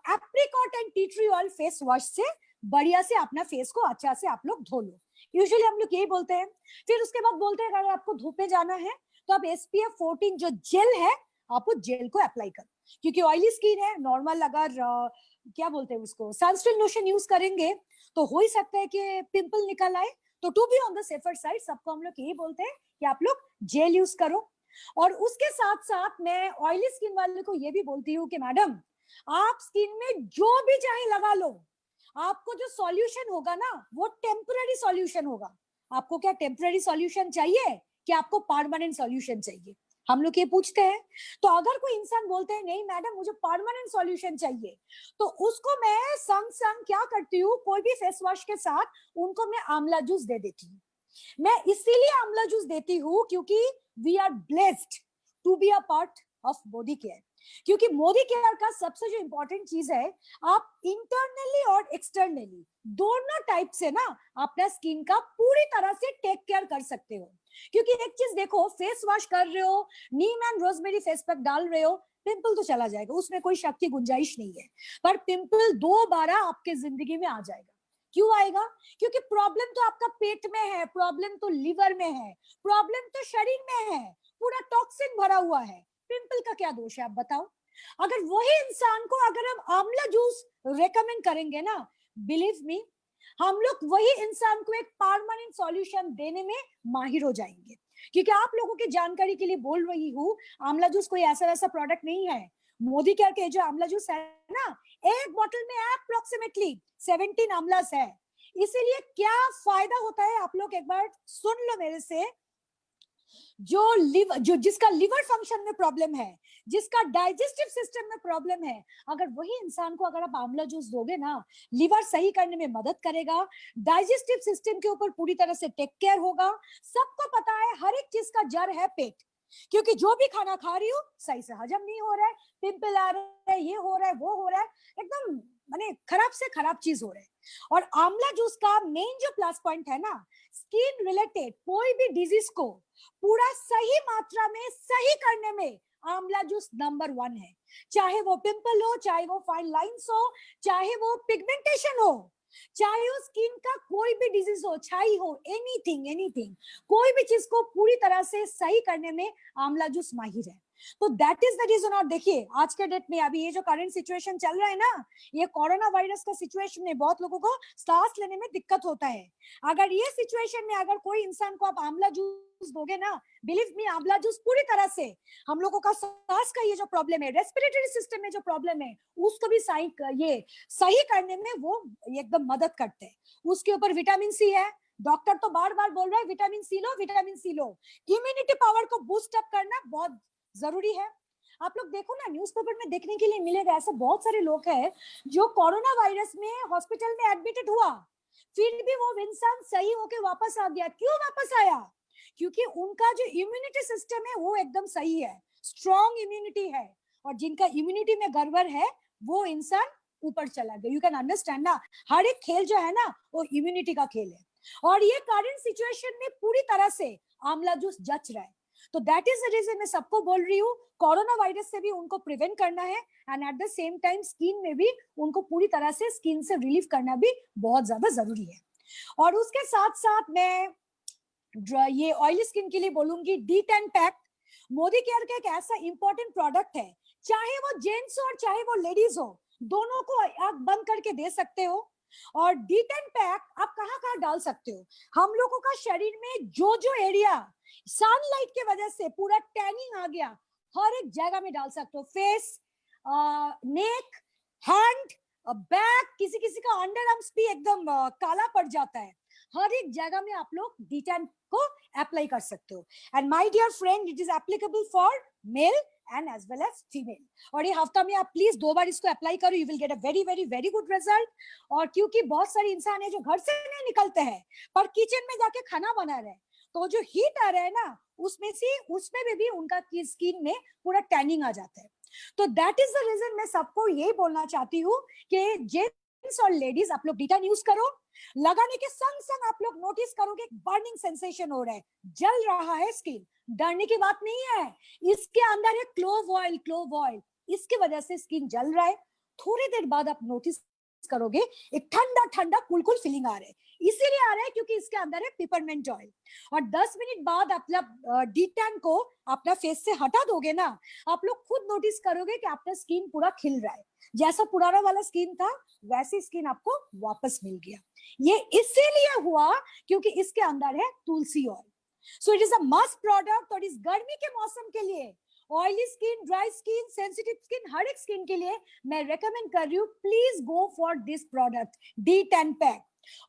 apricot and tea tree oil face wash से बढ़िया से अपना फेस को अच्छा से आप लोग धो लो। यूजुअली हम लोग यही बोलते हैं। फिर उसके बाद बोलते हैं अगर आपको धूप में जाना है तो आप SPF 14 जो जेल है आप उस जेल को अप्लाई करो, क्योंकि ऑयली स्किन है। नॉर्मल अगर क्या बोलते हैं उसको, सनस्क्रीन लोशन यूज करेंगे तो हो ही सकता है कि पिंपल निकल आए। तो to be on the safer side सबको हम लोग यही बोलते हैं कि आप लोग जेल यूज करो। और उसके साथ साथ मैं ऑयली स्किन वाले को ये भी बोलती हूँ कि मैडम आप स्किन में जो भी चाहे लगा लो, आपको जो सॉल्यूशन होगा ना वो टेम्पररी सॉल्यूशन होगा। आपको क्या टेम्पररी सॉल्यूशन चाहिए कि आपको परमानेंट सॉल्यूशन चाहिए? हम लोग ये पूछते हैं। तो अगर कोई इंसान बोलते हैं नहीं मैडम मुझे परमानेंट सॉल्यूशन चाहिए, तो उसको मैं संग संग क्या करती हूँ, कोई भी फेस वॉश के साथ उनको मैं आंवला जूस दे देती हूँ। मैं इसीलिए आंवला जूस देती हूँ क्योंकि we are blessed to be a part of body care. क्योंकि बॉडी केयर का सबसे जो इंपॉर्टेंट चीज है, आप इंटरनली और एक्सटर्नली दोनों टाइप से ना अपना स्किन का पूरी तरह से टेक केयर कर सकते हो। क्योंकि एक चीज देखो, फेस वॉश कर रहे हो, नीम एंड रोजमेरी फेस पैक डाल रहे हो, पिंपल तो चला जाएगा, उसमें कोई शक की गुंजाइश नहीं है। पर पिंपल दोबारा आपके जिंदगी में आ जाएगा। क्यों आएगा? क्योंकि प्रॉब्लम तो आपका पेट में है, प्रॉब्लम तो लिवर में है, प्रॉब्लम तो शरीर में है, पूरा टॉक्सिन भरा हुआ है। पिंपल का क्या दोष है आप बताओ? अगर वही इंसान को अगर हम आंवला जूस रेकमेंड करेंगे ना, बिलीव मी हम लोग वही इंसान को एक परमानेंट सॉल्यूशन देने में माहिर हो जाएंगे। क्योंकि आप लोगों की जानकारी के लिए बोल रही हूँ, आंवला जूस कोई ऐसा वैसा प्रोडक्ट नहीं है। मोदी केयर के जो आंवला जूस है ना, एक बोतल में अप्रोक्सीमेटली 17 आंवलास है। इसीलिए क्या फायदा होता है आप लोग एक बार सुन लो मेरे से। जिसका लिवर फंक्शन में प्रॉब्लम है, जिसका डाइजेस्टिव सिस्टम में प्रॉब्लम है, अगर वही इंसान को अगर आप आंवला जूस दोगे ना, लिवर सही करने में मदद करेगा, डाइजेस्टिव सिस्टम के ऊपर पूरी तरह से टेक केयर होगा। सबको पता है हर एक चीज का जड़ है पेट, क्योंकि जो भी खाना खा रही हूँ सही से हजम नहीं हो रहा है, पिंपल आ रहा है, ये हो रहा है, वो हो रहा है, एकदम माने खराब से खराब चीज हो रहा है। और आंवला जूस का मेन जो प्लस पॉइंट है ना, स्किन रिलेटेड कोई भी डिजीज को पूरा सही मात्रा में सही करने में आंवला जूस नंबर 1 है। चाहे वो पिंपल हो, चाहे वो फाइन लाइंस हो, चाहे वो पिगमेंटेशन हो, चाहे वो स्किन का कोई भी डिजीज हो, छाई हो, एनीथिंग कोई भी चीज को पूरी तरह से सही करने में आंवला जूस माहिर है। तो दैट इज द रीजन। और देखिए आज के डेट में अभी ये जो करंट सिचुएशन चल रहा है ना, ये कोरोना वायरस का सिचुएशन में बहुत लोगों को सांस लेने में दिक्कत होता है। अगर ये सिचुएशन में अगर कोई इंसान को आप आंवला जूस दोगे ना, बिलीव मी आंवला जूस पूरी तरह से हम लोगों का सांस का ये जो प्रॉब्लम है, रेस्पिरेटरी सिस्टम में जो प्रॉब्लम है, उसको भी सही करने में वो एकदम मदद करते हैं। उसके ऊपर विटामिन सी है। डॉक्टर तो बार बार बोल रहा है विटामिन सी लो, विटामिन सी लो। इम्यूनिटी पावर को बूस्ट अप करना बहुत जरूरी है। आप लोग देखो ना, न्यूज़पेपर में देखने के लिए मिलेगा, ऐसे बहुत सारे लोग हैं जो कोरोना वायरस में हॉस्पिटल में एडमिटेड हुआ, फिर भी वो इंसान सही होके वापस आ गया। क्यों वापस आया? क्योंकि उनका जो इम्यूनिटी सिस्टम है वो एकदम सही है, स्ट्रॉन्ग इम्यूनिटी है। और जिनका इम्यूनिटी में गड़बड़ है वो इंसान ऊपर चला गया। यू कैन अंडरस्टैंड ना, हर एक खेल जो है ना वो इम्यूनिटी का खेल है। और ये करंट सिचुएशन में पूरी तरह से आंवला जूस जच रहा है। तो दैट इज द रीजन मैं सबको बोल रही हूँ, कोरोना वायरस से भी उनको प्रिवेंट करना है, and at the same time skin में भी उनको पूरी तरह से स्किन से रिलीफ करना भी बहुत ज्यादा जरूरी है। और उसके साथ साथ मैं ये ऑयली स्किन के लिए बोलूंगी D10 पैक। मोदी केयर का एक ऐसा इंपॉर्टेंट प्रोडक्ट है, चाहे वो जेंट्स हो और चाहे वो लेडीज हो, दोनों को आप बंद करके दे सकते हो। और D10 पैक आप कहाँ कहाँ डाल सकते हो? हम लोगों का शरीर में जो जो एरिया सनलाइट के वजह से पूरा टैनिंग आ गया, हर एक जगह में डाल सकते हो। फेस, नेक, हैंड, बैक, किसी किसी का अंडर आर्म्स भी एकदम काला पड़ जाता है, हर एक जगह में आप लोग D10 को अप्लाई कर सकते हो। And my dear friend, it is applicable for male and as well as female. और ये हफ्ता में आप प्लीज 2 बार इसको अप्लाई करो, you will get a very very very good result. और क्योंकि बहुत सारे इंसान है जो घर से नहीं निकलते हैं पर किचन में जाके खाना बना रहे हैं, तो जो हीट आ रहा है ना, उसमें भी उनका स्किन में पूरा टैनिंग आ जाता है। तो दैट इज द रीजन मैं सबको यही बोलना चाहती हूँ कि जेंट्स और लेडीज आप लोग D10 यूज करो। लगाने के संग संग आप लोग नोटिस करोगे बर्निंग सेंसेशन हो रहा है, जल रहा है स्किन। डरने की बात नहीं है, इसके अंदर है क्लोव ऑयल, इसकी वजह से स्किन जल रहा है। थोड़ी देर बाद आप नोटिस करोगे एक ठंडा ठंडा कुलकुल फीलिंग आ रहा है, इसीलिए आ रहा है क्योंकि इसके अंदर है पिपरमेंट ऑयल। और 10 मिनट बाद आप D10 को अपना फेस से हटा दोगे ना, आप लोग खुद नोटिस करोगे कि आपका स्किन पूरा खिल रहा है, जैसा पुराना वाला स्किन था वैसी स्किन आपको वापस मिल गया। ये इसीलिए हुआ क्योंकि इसके अंदर है तुलसी oil. So it is a must product. और इस गर्मी के मौसम के लिए oily skin, dry skin, sensitive skin, हर एक स्किन के लिए मैं रेकमेंड कर रही हूँ, please go for this product D10 pack.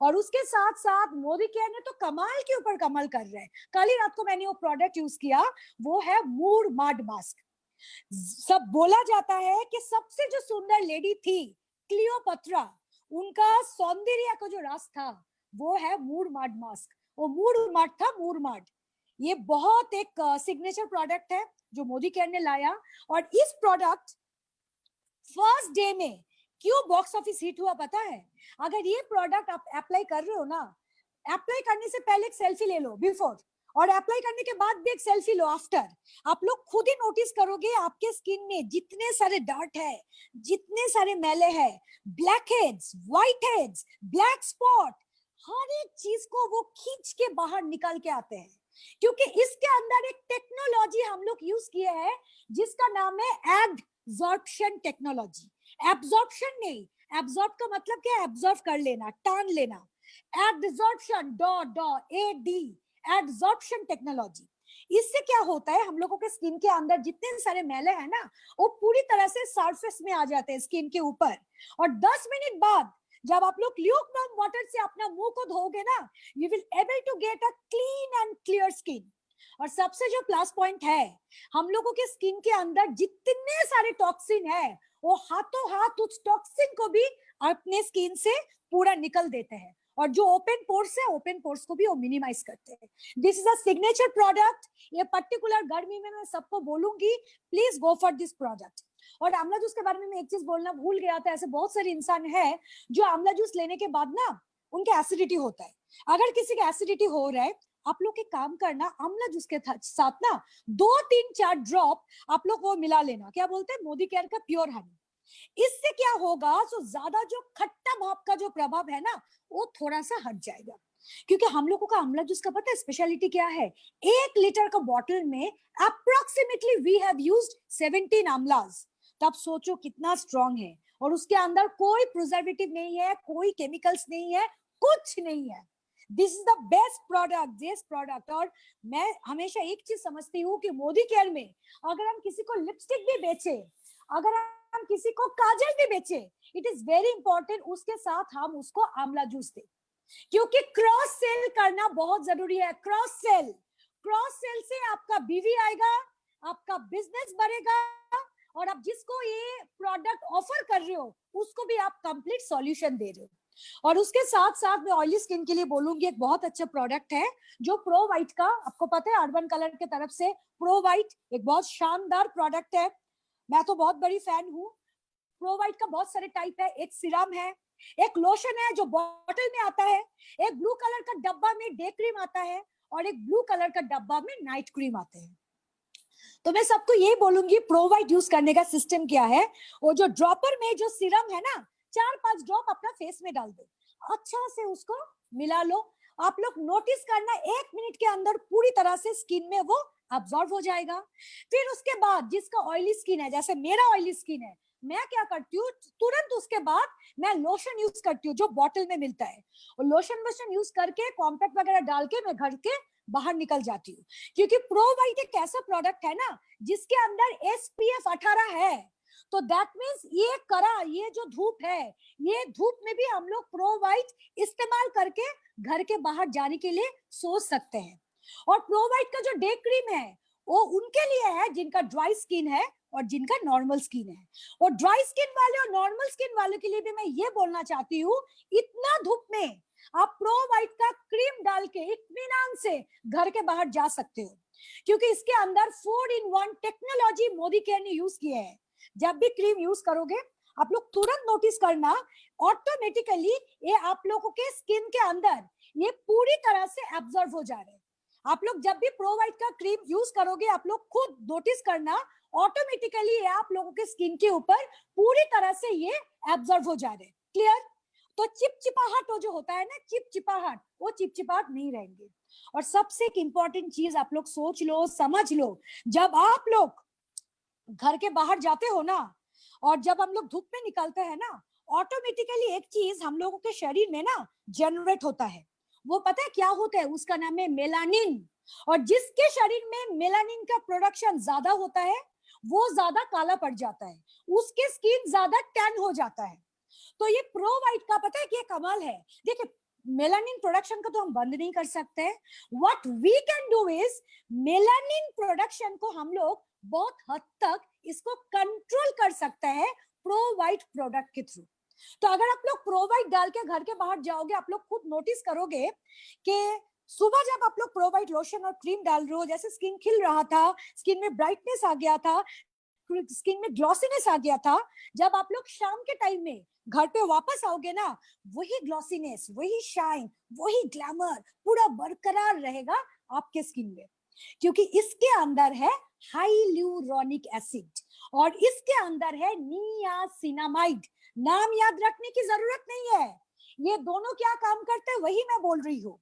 और उसके साथ साथ मोदी केयर ने तो कमाल के ऊपर कमाल कर रहे हैं। कल ही रात को मैंने वो प्रोडक्ट यूज किया, वो है मूड माड मास्क। सब बोला जाता है कि सबसे जो सुंदर लेडी थी क्लियोपत्रा, उनका सौंदर्य का जो राज था वो है मूड माड मास्क। वो मूड माड था, मूड माड। ये बहुत एक सिग्नेचर प्रोडक्ट है जो मोदी केयर ने लाया। और इस प्रोडक्ट फर्स्ट डे में क्यों बॉक्स ऑफिस हिट हुआ पता है? अगर ये प्रोडक्ट आप अप्लाई कर रहे हो ना, अप्लाई करने से पहले एक सेल्फी ले लो बिफोर, और अप्लाई करने के बाद भी एक सेल्फी लो आफ्टर। आप लोग खुद ही नोटिस करोगे आपके स्किन में जितने सारे डार्ट है, जितने सारे मैले हैं, blackheads, whiteheads, black spot, हर एक चीज को वो खींच के बाहर निकाल के आते हैं। क्योंकि इसके अंदर एक टेक्नोलॉजी हम लोग यूज किए हैं जिसका नाम है एडसॉर्प्शन टेक्नोलॉजी। एब्जॉर्प्शन नहीं, एब्जॉर्ब का मतलब क्या है? एब्जॉर्ब कर लेना, टान लेना। Adsorption, AD, adsorption technology. इससे क्या होता है, हम लोगों के स्किन के अंदर जितने सारे मैले हैं ना, वो पूरी तरह से सरफेस में आ जाते हैं स्किन के ऊपर। और 10 मिनट बाद जब आप लोग ल्यूकवार्म वाटर से अपना मुंह को धोगे ना, you will able to get a clean and clear skin. और सबसे जो प्लस पॉइंट है, हम लोगों के स्किन के अंदर जितने सारे टॉक्सिन है, वो हाथों हाथ उस टॉक्सिन को भी अपने स्किन से पूरा निकल देते हैं। और जो ओपन पोर्स है, ओपन पोर्स को भी वो मिनिमाइज करते हैं। This is a signature product. ये पर्टिकुलर गर्मी में मैं सबको बोलूंगी, please go for this product. और आंवला जूस के बारे में मैं एक चीज बोलना भूल गया था, ऐसे बहुत सारे इंसान है जो आंवला जूस लेने के बाद ना उनके एसिडिटी होता है। अगर किसी का एसिडिटी हो रहा है, आप लोग एक काम करना, आंवला जूस के साथ ना 2-3-4 ड्रॉप आप लोग वो मिला लेना, क्या बोलते हैं, मोदी केयर का प्योर हनी। इससे क्या होगा, तो ज्यादा जो खट्टा भाप का जो प्रभाव है ना, वो थोड़ा सा हट जाएगा। क्योंकि हम लोगों का आंवला जूस का पता है स्पेशलिटी क्या है? 1 लीटर का बॉटल में अप्रोक्सीमेटली वी हैव यूज्ड 17 आंवलास। तो आप सोचो कितना स्ट्रॉन्ग है। और उसके अंदर कोई प्रिजर्वेटिव नहीं है, कोई केमिकल्स नहीं है, कुछ नहीं है। This is the best product, this product. और मैं हमेशा एक चीज समझती हूँ कि मोदी केयर में अगर हम किसी को लिपस्टिक भी बेचे, अगर हम किसी को काजल भी बेचे, इट इज वेरी इंपॉर्टेंट उसके साथ हम उसको आंवला जूस दे। क्योंकि क्रॉस सेल करना बहुत जरूरी है। क्रॉस सेल से आपका बीवी आएगा, आपका बिजनेस बढ़ेगा, और आप जिसको ये प्रोडक्ट ऑफर कर रहे हो उसको भी आप कंप्लीट सॉल्यूशन दे रहे हो। और उसके साथ साथ मैं ऑयली स्किन के लिए बोलूंगी, एक बहुत अच्छा प्रोडक्ट है जो प्रो वाइट का, आपको पता है अर्बन कलर के तरफ से प्रो वाइट एक बहुत शानदार प्रोडक्ट है। मैं तो बहुत बड़ी फैन हूँ। प्रो वाइट का बहुत सारे टाइप है, एक सीरम है, एक लोशन है जो बॉटल में आता है, एक ब्लू कलर का डब्बा में डे क्रीम आता है, और एक ब्लू कलर का डब्बा में नाइट क्रीम आते हैं। तो मैं सबको ये बोलूंगी, प्रोवाइड यूज करने का सिस्टम क्या है, वो जो ड्रॉपर में जो सीरम है ना, 4-5 ड्रॉप अपना फेस में डाल दो, अच्छा से उसको मिला लो। आप लोग नोटिस करना 1 मिनट के अंदर पूरी तरह से स्किन में वो अब्सॉर्ब हो जाएगा। फिर उसके बाद जिसका ऑयली स्किन है, जैसे मेरा ऑयली स्किन है, मैं क्या करती हूँ, तुरंत उसके बाद मैं लोशन यूज करती हूँ जो बॉटल में मिलता है, और लोशन यूज करके कॉम्पैक्ट वगैरह डाल के मैं घर के बाहर निकल जाती हूँ। क्योंकि प्रो वाइट एक ऐसा प्रोडक्ट है ना जिसके अंदर SPF 18 है, तो दैट मीन्स ये जो धूप है, ये धूप में भी हम लोग प्रो वाइट इस्तेमाल करके घर के बाहर जाने के लिए सोच सकते हैं। और प्रो वाइट का जो डे क्रीम है वो उनके लिए है जिनका ड्राई स्किन है और जिनका नॉर्मल स्किन है। और ड्राई स्किन वाले और नॉर्मल स्किन वाले के लिए भी मैं ये बोलना चाहती हूँ, इतना धूप में आप प्रो वाइट का क्रीम डाल के इत्मीनान से घर के बाहर जा सकते हो, क्योंकि इसके अंदर 4-in-1 टेक्नोलॉजी मोदी केयर ने यूज किया है। जब भी क्रीम यूज करोगे आप लोग तुरंत नोटिस करना, ऑटोमेटिकली ये आप लोगों के स्किन के अंदर ये पूरी तरह से एब्जॉर्ब हो जा रहे हैं। आप लोग जब भी प्रो वाइट का क्रीम यूज करोगे आप लोग खुद नोटिस करना, ऑटोमेटिकली ये आप लोगों के स्किन के ऊपर पूरी तरह से ये एब्जॉर्ब हो जा रहे हैं। क्लियर? तो चिपचिपाहट जो होता है ना, चिपचिपाहट, वो चिपचिपाहट नहीं रहेंगे। और सबसे एक इंपॉर्टेंट चीज आप लोग सोच लो, समझ लो, जब आप लोग घर के बाहर जाते हो ना और जब हम लोग धूप में निकलते हैं ना, ऑटोमेटिकली एक चीज हम लोगों के शरीर में ना जनरेट होता है, वो पता है क्या होता है? उसका नाम है मेलानिन। और जिसके शरीर में मेलानिन का प्रोडक्शन ज्यादा होता है वो ज्यादा काला पड़ जाता है, उसके स्किन ज्यादा टैन हो जाता है। तो ये प्रो वाइट का पता है क्या कमाल है? देखिए, मेलानिन प्रोडक्शन को तो हम बंद नहीं कर सकते, what we can do is melanin production को हम लोग बहुत हद तक इसको कंट्रोल कर सकते हैं प्रो वाइट प्रोडक्ट के थ्रू। तो अगर आप लोग प्रो वाइट डाल के घर के बाहर जाओगे, आप लोग खुद नोटिस करोगे कि सुबह जब आप लोग प्रो वाइट लोशन और क्रीम डाल रहे हो, जैसे स्किन खिल रहा था, स्किन में ब्राइटनेस आ गया था, स्किन में ग्लॉसीनेस आ गया था, जब आप लोग शाम के टाइम में घर पे वापस आओगे ना, वही ग्लॉसीनेस, वही शाइन, वही ग्लैमर पूरा बरकरार रहेगा आपके स्किन में, क्योंकि इसके अंदर है हाइल्यूरोनिक एसिड और इसके अंदर है नियासिनामाइड। नाम याद रखने की जरूरत नहीं है, ये दोनों क्या काम करते हैं वही मैं बोल रही हूँ।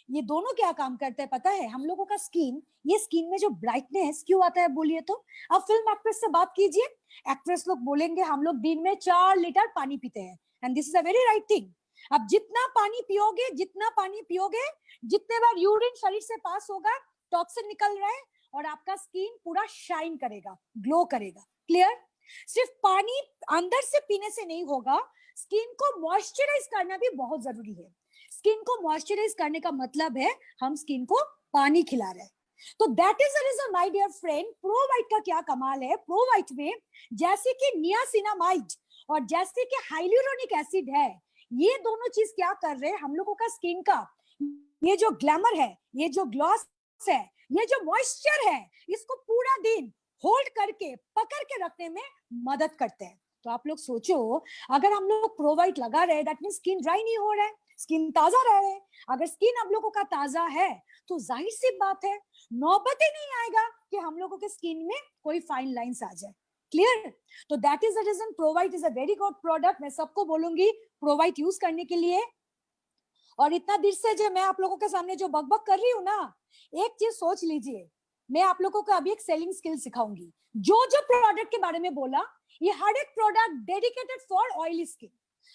ये दोनों क्या काम करते हैं पता है? हम लोगों का स्किन, ये स्किन में जो ब्राइटनेस क्यों आता है बोलिए तो? अब फिल्म एक्ट्रेस से बात कीजिए, एक्ट्रेस लोग बोलेंगे हम लोग दिन में 4 लीटर पानी पीते हैं, and this is a very right thing. अब जितना पानी पियोगे जितने बार यूरिन शरीर से पास होगा, टॉक्सिन निकल रहा है और आपका स्किन पूरा शाइन करेगा, ग्लो करेगा। क्लियर? सिर्फ पानी अंदर से पीने से नहीं होगा, स्किन को मॉइस्चराइज करना भी बहुत जरूरी है। स्किन को मॉइस्चराइज करने का मतलब है हम स्किन को पानी खिला रहे हैं। तो that is the reason my dear friend, pro white का क्या कमाल है, प्रो वाइट में जैसे कि नियासिनामाइड और जैसे कि हाइल्यूरोनिक एसिड है, ये दोनों चीज क्या कर रहे हैं, हम लोगों का स्किन का ये जो ग्लैमर है, ये जो ग्लॉस है, ये जो मॉइस्चर है, इसको पूरा दिन होल्ड करके पकड़ के रखने में मदद करते हैं। तो आप लोग सोचो, अगर हम लोग प्रो वाइट लगा रहे हैं, दैट मींस स्किन ड्राई नहीं हो रहा है, स्किन ताजा रह रहे हैं। अगर स्किन हम लोगों का ताजा है तो जाहिर सी बात है नौबत ही नहीं आएगा कि हम लोगों के स्किन में कोई फाइन लाइंस आ जाए। क्लियर? तो that is the reason pro white is a very good product. मैं सबको बोलूंगी प्रो वाइट यूज करने के लिए। और इतना देर से जो मैं आप लोगों के सामने जो बकबक कर रही हूँ ना, एक चीज सोच लीजिए, मैं आप लोगों को अभी एक सेलिंग स्किल सिखाऊंगी। जो जो प्रोडक्ट के बारे में बोला, ये हर एक product dedicated for oily skin.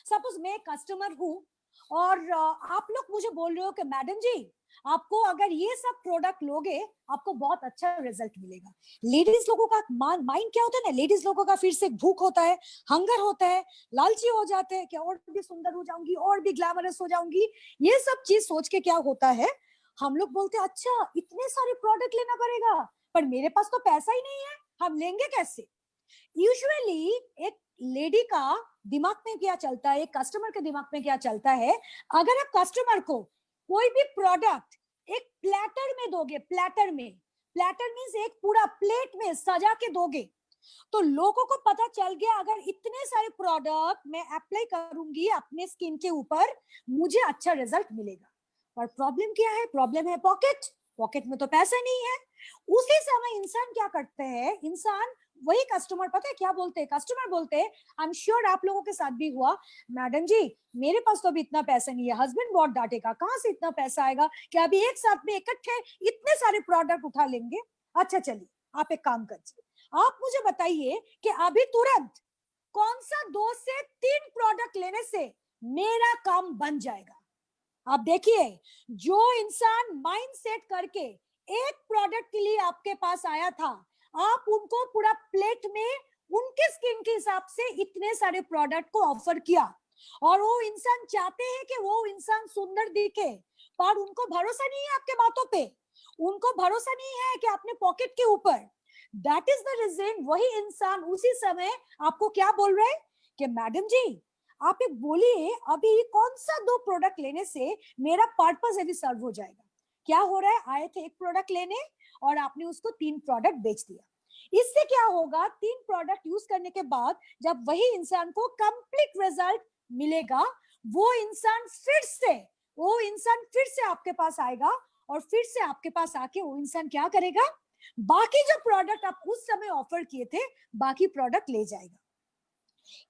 Suppose मैं कस्टमर हूँ और आप लोग मुझे बोल रहे हो कि मैडम जी आपको अगर ये सब प्रोडक्ट लोगे आपको बहुत अच्छा रिजल्ट मिलेगा। लेडीज लोगों का माइंड क्या होता है ना, लेडीज लोगों का फिर से भूख होता है, हंगर होता है, लालची हो जाते हैं कि और भी सुंदर हो जाऊंगी और भी ग्लैमरस हो जाऊंगी। ये सब चीज सोच के क्या होता है, हम लोग बोलते हैं अच्छा इतने सारे प्रोडक्ट लेना पड़ेगा, पर मेरे पास तो पैसा ही नहीं है, हम लेंगे कैसे? यूजुअली एक लेडी का दिमाग में क्या चलता है, एक कस्टमर के दिमाग में क्या चलता है, अगर आप कस्टमर को कोई भी प्रोडक्ट एक प्लेटर में दोगे, प्लेटर मींस एक पूरा प्लेट में सजा के दोगे, तो लोगों को पता चल गया अगर इतने सारे प्रोडक्ट मैं अप्लाई करूंगी अपने स्किन के ऊपर मुझे अच्छा रिजल्ट मिलेगा। पर प्रॉब्लम क्या है? प्रॉब्लम है पॉकेट में तो पैसा नहीं है। उसी समय इंसान क्या करते हैं, इंसान वही कस्टमर पता है क्या बोलते हैं, कस्टमर बोलते हैं, आई एम श्योर आप लोगों के साथ भी हुआ, मैडम जी मेरे पास तो अभी इतना पैसा नहीं है, हस्बैंड बहुत डांटेगा, कहाँ से इतना पैसा आएगा कि अभी एक साथ में इकट्ठे इतने सारे प्रोडक्ट उठा लेंगे। अच्छा चलिए आप एक काम करिए, आप मुझे बताइए कि अभी तुरंत कौन सा 2 से 3 प्रोडक्ट लेने से मेरा काम बन जाएगा। आप देखिए, जो इंसान माइंड सेट करके एक प्रोडक्ट के लिए आपके पास आया था, आप उनको पूरा प्लेट में उनके स्किन के हिसाब से इतने सारे प्रोडक्ट को ऑफर किया, और वो इंसान चाहते हैं कि वो इंसान सुंदर दिखे, पर उनको भरोसा नहीं है आपके बातों पे, उनको भरोसा नहीं है कि अपने पॉकेट के ऊपर। दैट इज द रीजन वही इंसान उसी समय आपको क्या बोल रहे हैं कि मैडम जी आप एक बोलिए अभी कौन सा 2 प्रोडक्ट लेने से मेरा पर्पस अभी सर्व हो जाएगा। क्या हो रहा है, आए थे एक प्रोडक्ट लेने और आपने उसको 3 प्रोडक्ट बेच दिया। इससे क्या होगा, 3 प्रोडक्ट यूज करने के बाद जब वही इंसान को कंप्लीट रिजल्ट मिलेगा, वो इंसान फिर से आपके पास आएगा, और फिर से आपके पास आके वो इंसान क्या करेगा, बाकी जो प्रोडक्ट आप उस समय ऑफर किए थे बाकी प्रोडक्ट ले जाएगा।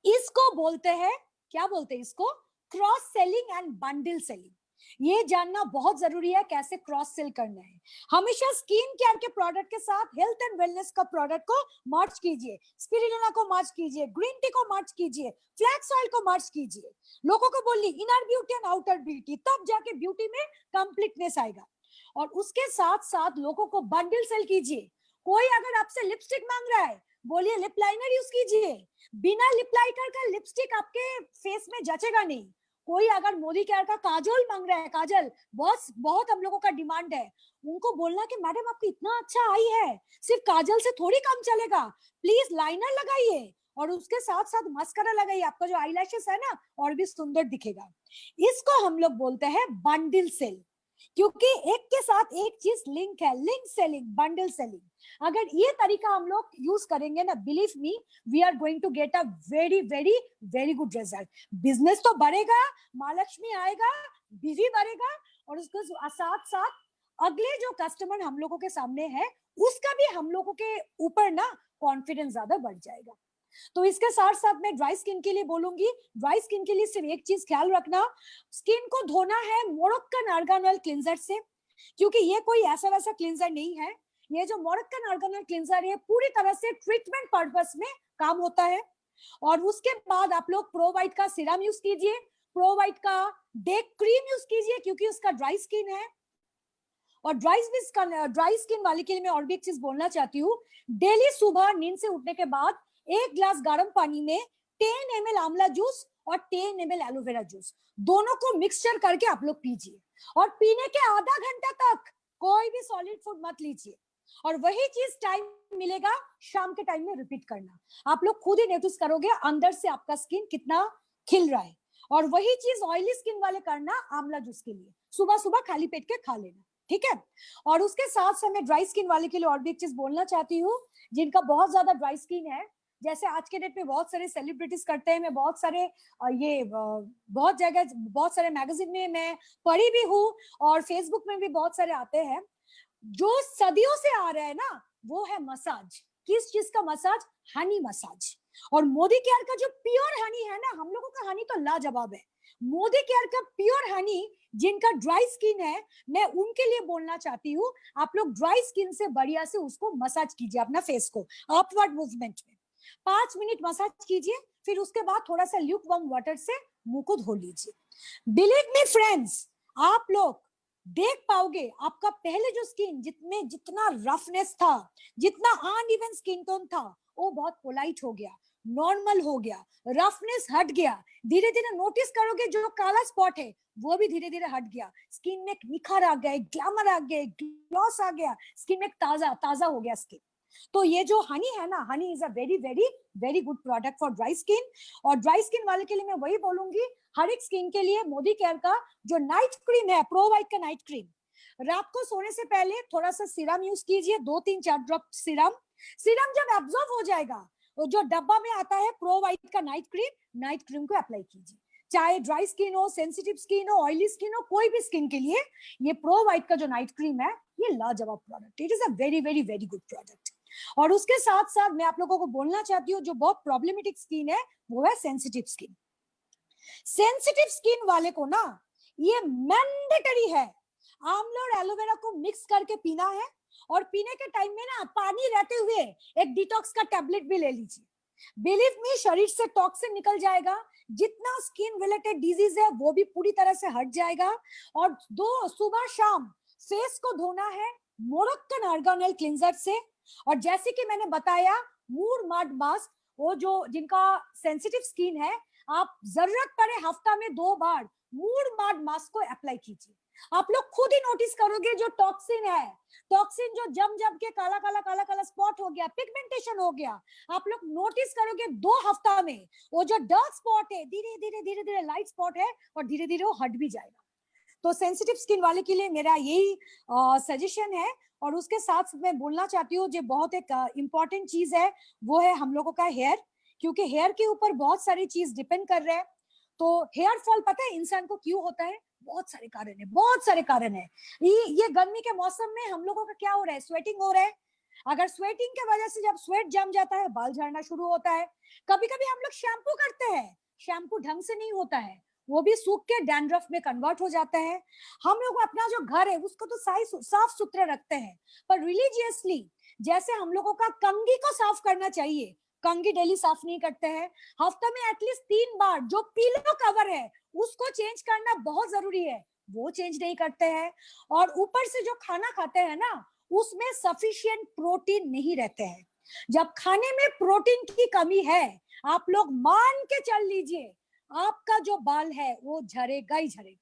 इसको बोलते हैं, क्या बोलते हैं इसको, cross selling and bundle selling. ये जानना बहुत जरूरी है कैसे क्रॉस सेल करना है। हमेशा स्किन केयर के प्रोडक्ट के साथ हेल्थ एंड वेलनेस का प्रोडक्ट को मर्ज कीजिए, स्पिरुलिना को मर्ज कीजिए, ग्रीन टी को मर्ज कीजिए, फ्लैक्स ऑयल को मर्ज कीजिए। लोगों को बोलिए inner beauty and outer beauty, तब जाके ब्यूटी में कंप्लीटनेस आएगा। और उसके साथ साथ लोगों को बंडल सेल कीजिए। कोई अगर आपसे लिपस्टिक मांग रहा है, बोलिए लिप लाइनर यूज कीजिए, बिना लिप लाइनर का लिपस्टिक आपके फेस में जचेगा नहीं। कोई अगर मोदी केयर का काजल मांग रहा है, काजल बहुत बहुत हम लोगों का डिमांड है, उनको बोलना कि मैडम आपकी इतना अच्छा आई है, सिर्फ काजल से थोड़ी काम चलेगा, प्लीज लाइनर लगाइए और उसके साथ साथ मस्करा लगाइए, आपका जो आईलैशेस है ना और भी सुंदर दिखेगा। इसको हम लोग बोलते हैं बंडल सेल, क्योंकि एक के साथ एक चीज लिंक है, लिंक सेलिंग, बंडल सेलिंग। अगर ये तरीका हम लोग यूज करेंगे ना, believe me we are going to get a very very very good result. Business तो बढ़ेगा, महालक्ष्मी आएगा, बीवी बढ़ेगा, और उसके साथ साथ अगले जो कस्टमर हम लोगों के सामने है उसका भी हम लोगों के ऊपर ना कॉन्फिडेंस ज्यादा बढ़ जाएगा। तो इसके साथ साथ मैं ड्राई स्किन के लिए बोलूंगी, ड्राई स्किन के लिए सिर्फ एक चीज ख्याल रखना, स्किन को धोना है मोरक्कन आर्गन ऑयल क्लींजर से, क्योंकि ये कोई ऐसा वैसा क्लींजर नहीं है। ये जो मोरक्कन आर्गन ऑयल क्लींजर है पूरी तरह से ट्रीटमेंट पर्पस में काम होता है। और उसके बाद आप लोग प्रोवाइट का सीरम यूज कीजिए, प्रोवाइट का डे क्रीम यूज कीजिए, क्योंकि उसका ड्राई स्किन है। और ड्राई स्किन वाले के लिए मैं और भी एक चीज बोलना चाहती हूँ, डेली सुबह नींद से उठने के बाद 1 ग्लास गर्म पानी में 10 ml आंवला जूस और 10 ml एलोवेरा जूस दोनों को मिक्सचर करके आप लोग पीजिए, और पीने के आधा घंटा तक कोई भी सॉलिड फूड मत लीजिए। और वही चीज टाइम मिलेगा शाम के टाइम में रिपीट करना, आप लोग खुद ही नोटिस करोगे अंदर से आपका स्किन कितना खिल रहा है। और वही चीज ऑयली स्किन वाले करना आंवला जूस के लिए, सुबह सुबह खाली पेट के खा लेना, ठीक है। और उसके साथ साथ मैं ड्राई स्किन वाले के लिए और भी एक चीज बोलना चाहती हूँ, जिनका बहुत ज्यादा ड्राई स्किन है, जैसे आज के डेट में बहुत सारे सेलिब्रिटीज करते हैं, मैं बहुत सारे बहुत जगह बहुत सारे मैगजीन में मैं पढ़ी भी हूँ, और फेसबुक में भी बहुत सारे आते हैं। जो सदियों से आ रहा है ना वो है मसाज। किस चीज का मसाज, हनी मसाज। और मोदी केयर का जो प्योर हनी है ना, हम लोगों का हनी तो लाजवाब है, मोदी केयर का प्योर हनी जिनका ड्राई स्किन है, मैं उनके लिए बोलना चाहती हूँ, आप लोग ड्राई स्किन से बढ़िया से उसको मसाज कीजिए, अपना फेस को अपवर्ड मूवमेंट में 5 मिनट मसाज कीजिए, फिर उसके बाद थोड़ा सा ल्यूक वार्म वाटर से मुंह को धो लीजिए। बिलीव मी फ्रेंड्स, आप लोग देख पाओगे आपका पहले जो स्किन जितने जितना रफनेस था, जितना अनइवन स्किन टोन था, वो बहुत पोलाइट हो गया, नॉर्मल हो गया, रफनेस हट गया। धीरे धीरे नोटिस करोगे जो काला स्पॉट है वो भी धीरे धीरे हट गया, स्किन में निखार आ गया, ग्लैमर आ गया, ग्लॉस आ गया, स्किन में ताजा ताजा हो गया स्किन। तो ये जो हनी है ना, honey is a very very very good product for dry skin. और ड्राई स्किन वाले के लिए मैं वही बोलूंगी, हर एक स्किन के लिए मोदी केयर का जो नाइट क्रीम है, प्रो वाइट का नाइट क्रीम, रात को सोने से पहले थोड़ा सा सीरम यूज कीजिए, 2-3-4 ड्रॉप सीरम। सीरम जब एब्जॉर्ब हो जाएगा, जो डब्बा में आता है प्रो वाइट का नाइट क्रीम को अप्लाई कीजिए। चाहे ड्राई स्किन हो, सेंसिटिव स्किन हो, ऑयली स्किन हो, कोई भी स्किन के लिए ये प्रो वाइट का जो नाइट क्रीम है ये लाजवाब product, it is a very very very good product. और उसके साथ साथ मैं आप लोगों को बोलना चाहती हूँ जो बहुत प्रॉब्लमेटिक स्किन है वो है सेंसिटिव स्किन। सेंसिटिव स्किन वाले को ना ये मैंडेटरी है, आंवला और एलोवेरा को मिक्स करके पीना है, और पीने के टाइम में ना पानी रहते हुए एक डिटॉक्स का टैबलेट भी ले लीजिए। बिलीव मी, शरीर से टॉक्सिन निकल जाएगा, जितना स्किन रिलेटेड डिजीज है वो भी पूरी तरह से हट जाएगा। और दो सुबह शाम फेस को धोना है मोरक्कन आर्गन ऑयल क्लींजर से। और जैसे कि मैंने बताया मूर मड मास्क, वो जो जिनका सेंसिटिव स्किन है, आप जरूरत पड़े हफ्ता में 2 बार मूर मड मास्क को अप्लाई कीजिए। आप लोग खुद ही नोटिस करोगे जो टॉक्सिन है, टॉक्सिन जो जम जम के काला काला काला काला स्पॉट हो गया, पिगमेंटेशन हो गया, आप लोग नोटिस करोगे 2 हफ्ता में वो जो डार्क स्पॉट है धीरे धीरे धीरे धीरे लाइट स्पॉट है और धीरे धीरे वो हट भी जाएगा। तो सेंसिटिव स्किन वाले के लिए मेरा यही सजेशन है। और उसके साथ मैं बोलना चाहती हूँ जो बहुत एक इंपॉर्टेंट चीज है वो है हम लोगों का हेयर, क्योंकि हेयर के ऊपर बहुत सारी चीज डिपेंड कर रहे हैं। तो हेयर फॉल पता है इंसान को क्यों होता है? बहुत सारे कारण है, बहुत सारे कारण है। ये गर्मी के मौसम में हम लोगों का क्या हो रहा है, स्वेटिंग हो रहा है। अगर स्वेटिंग के वजह से जब स्वेट जम जाता है बाल झड़ना शुरू होता है। कभी कभी हम लोग शैम्पू करते हैं, शैम्पू ढंग से नहीं होता है, वो भी सूख के डैंड्रफ में कन्वर्ट हो जाता है। हम लोग अपना जो घर है उसको तो साफ सुथरा रखते हैं, पर रिलीजियसली जैसे हम लोगों का कंघी को साफ करना चाहिए, कंघी डेली साफ नहीं करते हैं। हफ्ते में एटलीस्ट 3 बार जो पिलो कवर है उसको चेंज करना बहुत जरूरी है, वो चेंज नहीं करते हैं। और ऊपर से जो खाना खाते हैं ना उसमें सफिशिएंट प्रोटीन नहीं रहते हैं। जब खाने में प्रोटीन की कमी है, आप लोग मान के चल लीजिए आपका जो बाल है वो झड़ेगा ही झड़ेगा,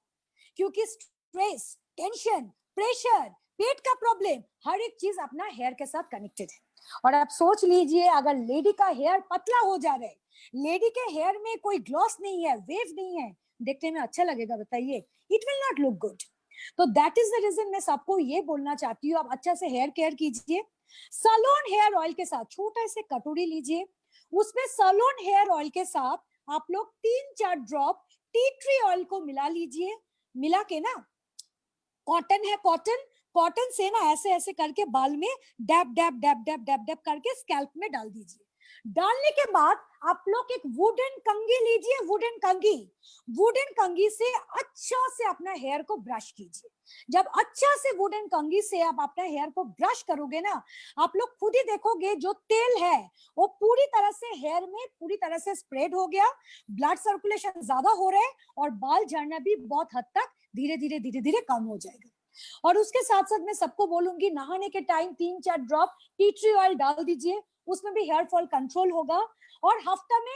क्योंकि स्ट्रेस, टेंशन, प्रेशर, पेट का प्रॉब्लम, हर एक चीज अपना हेयर के साथ कनेक्टेड है। और आप सोच लीजिए अगर लेडी का हेयर पतला हो जा रहा है, लेडी के हेयर में कोई ग्लॉस नहीं है, वेव नहीं है, देखने में अच्छा लगेगा? बताइए, it will not look good. तो दैट इज द रीजन मैं सबको ये बोलना चाहती हूँ, आप अच्छा से हेयर केयर कीजिए। सलोन हेयर ऑयल के साथ छोटा से कटोरी लीजिए, उसमें सलोन हेयर ऑयल के साथ आप लोग 3-4 ड्रॉप टी ट्री ऑयल को मिला लीजिए। मिला के ना, कॉटन है, कॉटन से ना ऐसे ऐसे करके बाल में dab dab dab dab dab dab करके स्कैल्प में डाल दीजिए। डालने के बाद आप लोग एक वुडन कंघी लीजिए, वुडन कंघी से अच्छा से अपना हेयर को ब्रश कीजिए। जब अच्छा से वुडन कंघी से आप अपना हेयर को ब्रश करोगे ना, आप लोग खुद ही देखोगे जो तेल है वो पूरी तरह से हेयर में पूरी तरह से स्प्रेड हो गया, ब्लड सर्कुलेशन ज्यादा हो रहा है और बाल झड़ना भी बहुत हद तक धीरे धीरे कम हो जाएगा। और उसके साथ साथ मैं सबको बोलूंगी नहाने के time 3-4 drop tea tree oil डाल दीजिए, उसमें भी हेयर फॉल कंट्रोल होगा। और हफ्ता में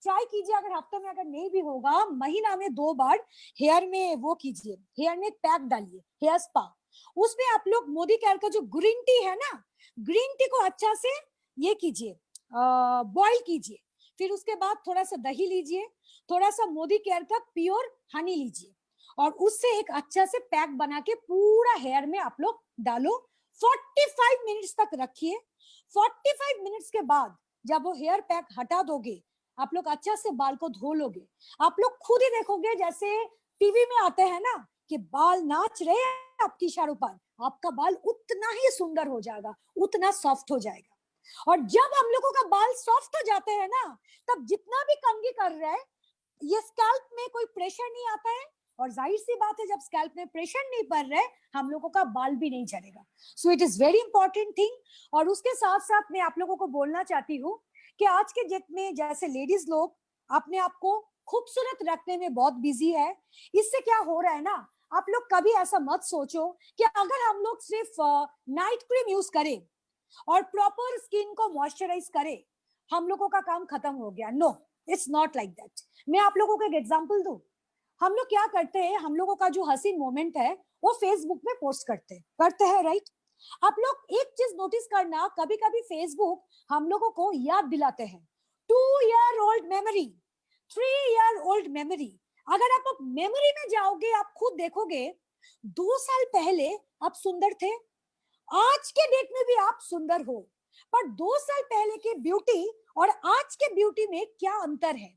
ट्राई कीजिए, अगर हफ्ता में अगर नहीं भी होगा, महीना में 2 बार हेयर में वो कीजिए, हेयर में पैक डालिए, हेयर स्पा। उसमें आप लोग मोदी केयर का जो ग्रीन टी है ना, ग्रीन टी को अच्छा से ये कीजिए, बॉईल कीजिए। फिर उसके बाद थोड़ा सा दही लीजिए, थोड़ा सा मोदी केयर का प्योर हनी लीजिए और उससे एक अच्छा से पैक बना के पूरा हेयर में आप लोग डालो। 45 मिनट्स तक रखिए। 45 मिनट्स के बाद जब वो हेयर पैक हटा दोगे, आप लोग अच्छा से बाल को धो लोगे, आप लोग खुद ही देखोगे जैसे टीवी में आते हैं ना कि बाल नाच रहे हैं आपकी इशारों पर, आपका बाल उतना ही सुंदर हो जाएगा, उतना सॉफ्ट हो जाएगा। और जब हम लोगों का बाल सॉफ्ट हो जाते हैं ना, तब जितना भी कंघी कर रहा है ये स्कैल्प में कोई प्रेशर नहीं आता है, और जाहिर सी बात है जब स्कैल्प में प्रेशर नहीं पड़ रहा है हम लोगों का बाल भी नहीं झड़ेगा। So it is very important thing. और उसके साथ साथ मैं आप लोगों को बोलना चाहती हूँ कि आज के डेट में जैसे लेडीज लोग अपने आप को खूबसूरत रखने में बहुत बिजी है। इससे क्या हो रहा है ना, आप लोग कभी ऐसा मत सोचो कि अगर हम लोग सिर्फ नाइट क्रीम यूज करें और प्रॉपर स्किन को मॉइस्चराइज करें हम लोगों का काम खत्म हो गया। No, it's not like that. मैं आप लोगों को एक एग्जांपल दूं, हम लोग क्या करते हैं, हम लोगों का जो हसीन मोमेंट है वो फेसबुक में पोस्ट करते हैं, राइट? आप लोग एक चीज नोटिस करना, कभी कभी फेसबुक हम लोगों को याद दिलाते हैं 2 year old memory, 3 year old memory. अगर आप मेमोरी में जाओगे आप खुद देखोगे 2 साल पहले आप सुंदर थे, आज के डेट में भी आप सुंदर हो, पर 2 साल पहले की ब्यूटी और आज के ब्यूटी में क्या अंतर है?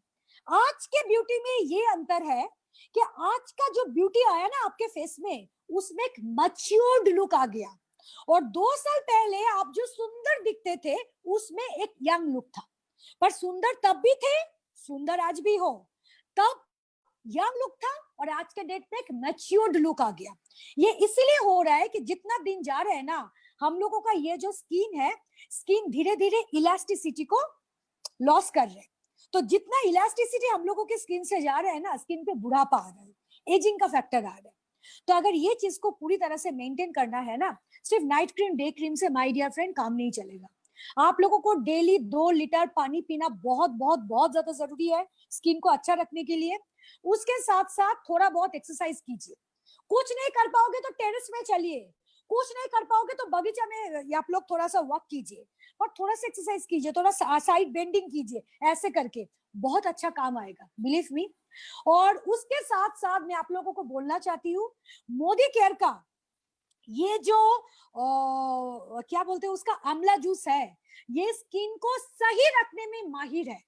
आज के ब्यूटी में ये अंतर है कि आज का जो ब्यूटी आया ना आपके फेस में, उसमें एक मैच्योर्ड लुक आ गया। और 2 साल पहले आप जो सुंदर दिखते थे उसमें एक यंग लुक था, पर सुंदर तब भी थे, सुंदर आज भी हो। तब यंग लुक था और आज के डेट में एक मैच्योर्ड लुक आ गया। ये इसीलिए हो रहा है कि जितना दिन जा रहे हैं ना, हम लोगों का ये जो स्किन है, स्किन धीरे धीरे इलास्टिसिटी को लॉस कर रहे हैं। तो जितना इलास्टिसिटी हम लोगों के स्किन से जा रहा है ना, स्किन पे बुढ़ापा आ रहा है, एजिंग का फैक्टर आ रहा है। तो अगर ये चीज को पूरी तरह से मेंटेन करना है ना, सिर्फ नाइट क्रीम डे क्रीम से माय डियर फ्रेंड काम नहीं चलेगा। आप लोगों को डेली 2 लीटर पानी पीना बहुत बहुत बहुत ज्यादा जरूरी है स्किन को अच्छा रखने के लिए। उसके साथ साथ थोड़ा बहुत एक्सरसाइज कीजिए। कुछ नहीं कर पाओगे तो टेरेस में चलिए, कुछ नहीं कर पाओगे तो बगीचा में आप लोग थोड़ा सा वॉक कीजिए और थोड़ा सा एक्सरसाइज कीजिए, थोड़ा साइड बेंडिंग कीजिए, ऐसे करके बहुत अच्छा काम आएगा, बिलीव मी। और उसके साथ साथ मैं आप लोगों को बोलना चाहती हूँ, मोदी केयर का ये जो क्या बोलते हैं उसका आंवला जूस है, ये स्किन को सही रखने में माहिर है।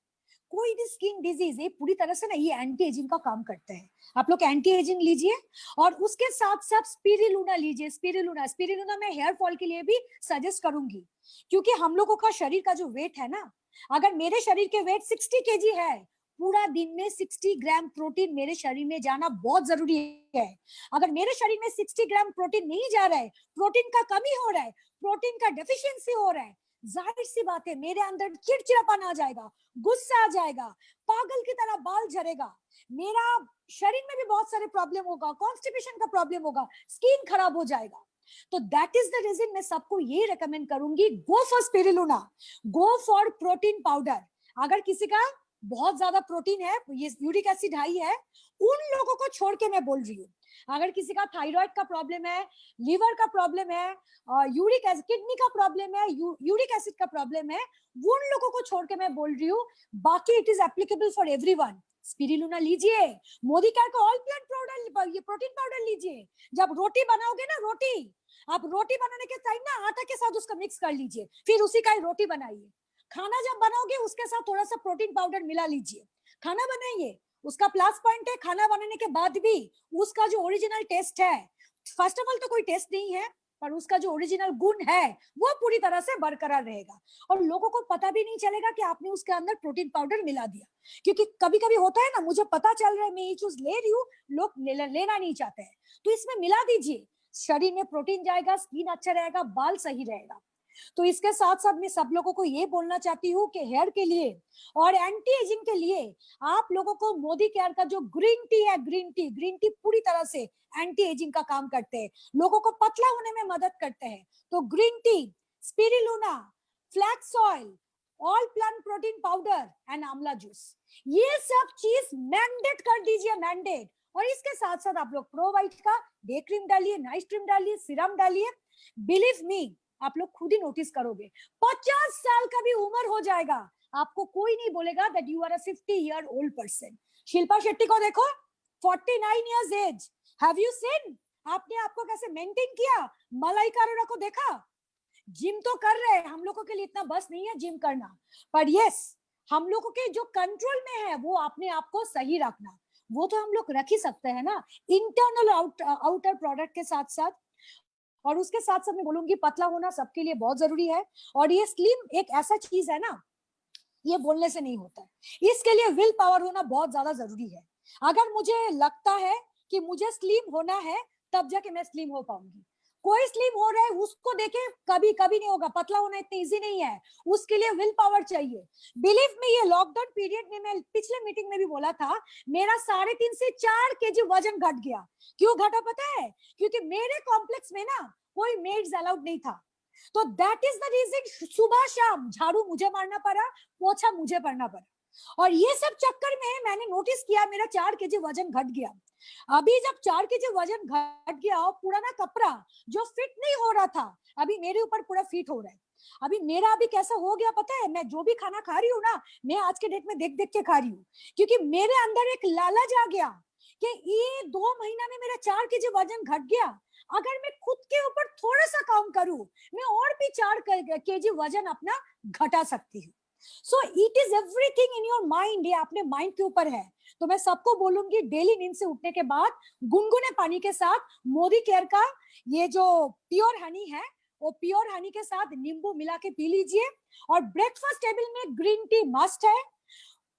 कोई भी स्किन डिजीज है पूरी तरह से ना ये एंटी एजिंग का काम करते हैं। आप लोग एंटी एजिंग लीजिए और उसके साथ साथ स्पिरुलिना लीजिए। स्पिरुलिना मैं हेयर फॉल के लिए भी सजेस्ट करूंगी, क्योंकि हम लोगों का शरीर का जो वेट है ना, अगर मेरे शरीर के वेट 60 केजी है, पूरा दिन में 60 ग्राम प्रोटीन मेरे शरीर में जाना बहुत जरूरी है। अगर मेरे शरीर में 60 ग्राम प्रोटीन नहीं जा रहा है, प्रोटीन का कमी हो रहा है, प्रोटीन का डेफिशिएंसी हो रहा है, जाहिर सी बात है मेरे अंदर चिड़चिड़ापन आ जाएगा, गुस्सा आ जाएगा, पागल की तरह बाल झड़ेगा, मेरा शरीर में भी बहुत सारे प्रॉब्लम होगा, कॉन्स्टिपेशन का प्रॉब्लम होगा, स्किन खराब हो जाएगा। तो दैट इज द रीजन मैं सबको ये रेकमेंड करूंगी, go for spirulina, go for protein powder. अगर किसी का बहुत ज्यादा प्रोटीन है, ये यूरिक एसिड हाई है, उन लोगों को छोड़ के मैं बोल रही हूँ। अगर किसी का थायराइड का प्रॉब्लम है, लीवर का प्रॉब्लम है, यूरिक एसिड, किडनी का प्रॉब्लम है, यूरिक एसिड का प्रॉब्लम है, उन लोगों को छोड़ के मैं बोल रही हूँ। बाकी it is applicable for everyone. Spirulina लीजिए, मोदी केयर का ऑल प्लांट पाउडर, ये प्रोटीन पाउडर लीजिए। जब रोटी बनाओगे ना, रोटी आप रोटी बनाने के टाइम ना आटा के साथ उसका मिक्स कर लीजिए, फिर उसी का रोटी बनाइए। खाना जब बनाओगे उसके साथ थोड़ा सा प्रोटीन पाउडर मिला लीजिए, खाना बनाइए। उसका प्लस पॉइंट है, खाना बनाने के बाद भी उसका जो ओरिजिनल टेस्ट है, फर्स्ट ऑफ ऑल तो कोई टेस्ट नहीं है, पर उसका जो ओरिजिनल गुण है वो पूरी तरह से बरकरार रहेगा और लोगों को पता भी नहीं चलेगा कि आपने उसके अंदर प्रोटीन पाउडर मिला दिया। क्योंकि कभी कभी होता है ना, मुझे पता चल रहा है मैं ये चीज ले रही हूँ, लोग लेना नहीं चाहते हैं, तो इसमें मिला दीजिए, शरीर में प्रोटीन जाएगा, स्किन अच्छा रहेगा, बाल सही रहेगा। तो इसके साथ साथ मैं सब लोगों को ये बोलना चाहती हूँ कि हेयर के लिए और एंटी एजिंग के लिए आप लोगों को मोदी केयर का जो ग्रीन टी है, ग्रीन टी पूरी तरह से एंटी एजिंग का काम करते हैं, लोगों को पतला होने में मदद करते हैं। तो green tea, spirulina, flax oil, all plant protein powder and आंवला जूस, ये सब चीज मैंडेट कर दीजिए, मैंडेट। और इसके साथ साथ आप लोग प्रोवाइट का डे क्रीम डालिए, नाइट क्रीम डालिए, सीरम डालिए। बिलीव मी, आप लोग खुद ही नोटिस करोगे 50 साल का भी उम्र हो जाएगा, आपको कोई नहीं बोलेगा that you are a 50-year-old person. Shilpa Shetty को देखो, 49 years age, have you seen आपने आपको कैसे मेंटेन किया? मलाइका अरोड़ा को देखा, जिम तो कर रहे हैं, हम लोगों के लिए इतना बस नहीं है जिम करना, पर यस हम लोगों के जो कंट्रोल में है वो अपने आप को सही रखना, वो तो हम लोग रख ही सकते हैं ना, इंटरनल आउटर प्रोडक्ट के साथ साथ। और उसके साथ साथ मैं बोलूंगी पतला होना सबके लिए बहुत जरूरी है। और ये स्लिम एक ऐसा चीज है ना, ये बोलने से नहीं होता है, इसके लिए विल पावर होना बहुत ज्यादा जरूरी है। अगर मुझे लगता है कि मुझे स्लिम होना है तब जाके मैं स्लिम हो पाऊंगी। कोई स्लिम हो रहा है उसको देखे कभी कभी नहीं होगा, पतला होना इतना इजी नहीं है, उसके लिए विल पावर चाहिए। बिलीव मी, ये लॉकडाउन पीरियड में मैं पिछले मीटिंग में भी बोला था, मेरा 3.5 से 4 केजी वजन घट गया। क्यों घटा पता है? क्योंकि मेरे कॉम्प्लेक्स में ना कोई मेड्स अलाउड नहीं था। तो दैट इज द रीजन सुबह शाम झाड़ू मुझे मारना पड़ा, पोछा मुझे पड़ना पड़ा। और ये सब चक्कर में मैंने नोटिस किया मेरा 4 केजी वजन घट गया। अभी जब 4 केजी वजन घट गया और पुराना कपड़ा जो फिट नहीं हो रहा था अभी मेरे ऊपर पूरा फिट हो रहा है। अभी मेरा अभी कैसा हो गया पता है? मैं जो भी खाना खा रही हूँ ना, मैं आज के डेट में देख देख के खा रही हूँ, क्योंकि मेरे अंदर एक लालच आ गया कि ये 2 महीना में मेरा 4 केजी वजन घट गया, अगर मैं खुद के ऊपर थोड़ा सा काम करूं मैं और भी 4 केजी वजन अपना घटा सकती हूँ। सो it is everything in your mind, ये अपने माइंड के ऊपर है। तो मैं सबको बोलूंगी डेली नींद से उठने के बाद गुनगुने पानी के साथ मोदी केयर का ये जो प्योर हनी है वो प्योर हनी के साथ नींबू मिला के पी लीजिए। और ब्रेकफास्ट टेबल में ग्रीन टी मस्ट है।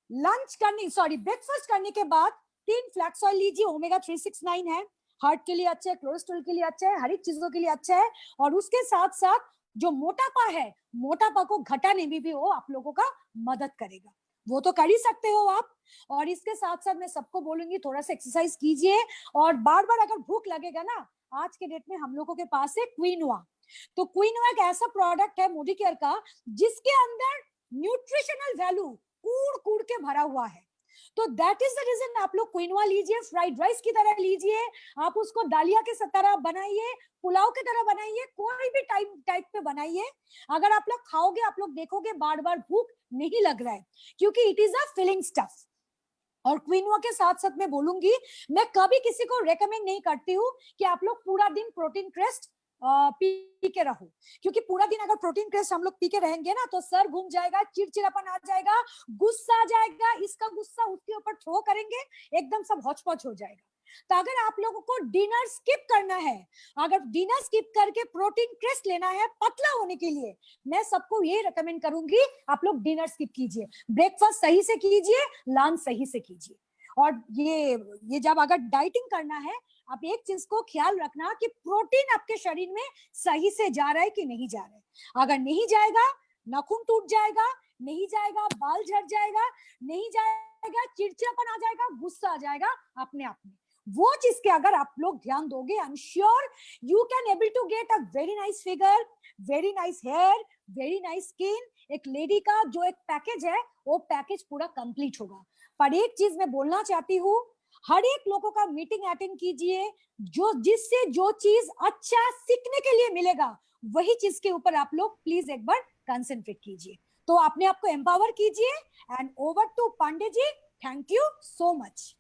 ब्रेकफास्ट करने के बाद 3 फ्लैक्स ऑयल लीजिए, ओमेगा 369 है, हार्ट के लिए अच्छा है, कोलेस्ट्रॉल के लिए अच्छा है, हर एक चीजों के लिए अच्छा है। और उसके साथ साथ जो मोटापा है, मोटापा को घटाने में भी वो आप लोगों का मदद करेगा, वो तो कर ही सकते हो आप। और इसके साथ साथ मैं सबको बोलूंगी थोड़ा सा एक्सरसाइज कीजिए। और बार बार अगर भूख लगेगा ना, आज के डेट में हम लोगों के पास है क्विनोआ। तो क्विनोआ एक ऐसा प्रोडक्ट है मोदी केयर का जिसके अंदर न्यूट्रिशनल वैल्यू कूड़ कूड़ के भरा हुआ है। तो दैट इज द रीजन आप लोग क्विनोआ लीजिए, फ्राइड राइस की तरह लीजिए, आप उसको दालिया के तरह बनाइए, पुलाव की तरह बनाइए, कोई भी टाइप पे बनाइए। अगर आप लोग खाओगे, आप लोग देखोगे बार बार भूख नहीं लग रहा है, क्योंकि it is a filling stuff. और क्विनोआ के साथ साथ मैं बोलूंगी, मैं कभी किसी को रेकमेंड नहीं करती हूँ कि आप लोग पूरा दिन प्रोटीन क्रेस्ट पी के रहो, क्योंकि पूरा दिन अगर प्रोटीन क्रेस्ट हम लोग पी के रहेंगे ना, तो सर घूम जाएगा, चिड़चिड़ापन आ जाएगा, गुस्सा आ जाएगा, इसका गुस्सा उसके ऊपर थ्रो करेंगे, एकदम सब हौच-पौच हो जाएगा। तो अगर आप लोगों को डिनर स्किप करना है, अगर डिनर स्किप करके प्रोटीन क्रेस्ट लेना है पतला होने के लिए, मैं सबको ये रेकमेंड करूंगी आप लोग डिनर स्किप कीजिए, ब्रेकफास्ट सही से कीजिए, लंच सही से कीजिए। और ये जब अगर डाइटिंग करना है, आप एक चीज को ख्याल रखना कि प्रोटीन आपके शरीर में सही से जा रहा है कि नहीं जा रहा है। अगर नहीं जाएगा, नाखून टूट जाएगा, नहीं जाएगा बाल झड़ जाएगा, नहीं जाएगा चिड़चिड़ापन आ जाएगा, गुस्सा आ जाएगा अपने आप में। वो चीज के अगर आप लोग ध्यान दोगे, I am sure you can able to get a very nice figure, very nice hair, very nice skin. एक लेडी का जो एक पैकेज है, वो पैकेज पूरा कंप्लीट होगा। पर एक चीज मैं बोलना चाहती हूँ, हर एक लोगों का मीटिंग अटेंड कीजिए, जिससे जो चीज अच्छा सीखने के लिए मिलेगा, वही चीज के ऊपर आप लोग प्लीज एक बार कंसंट्रेट कीजिए। तो अपने आप को एम्पावर कीजिए। And over to Pandey ji, thank you so much.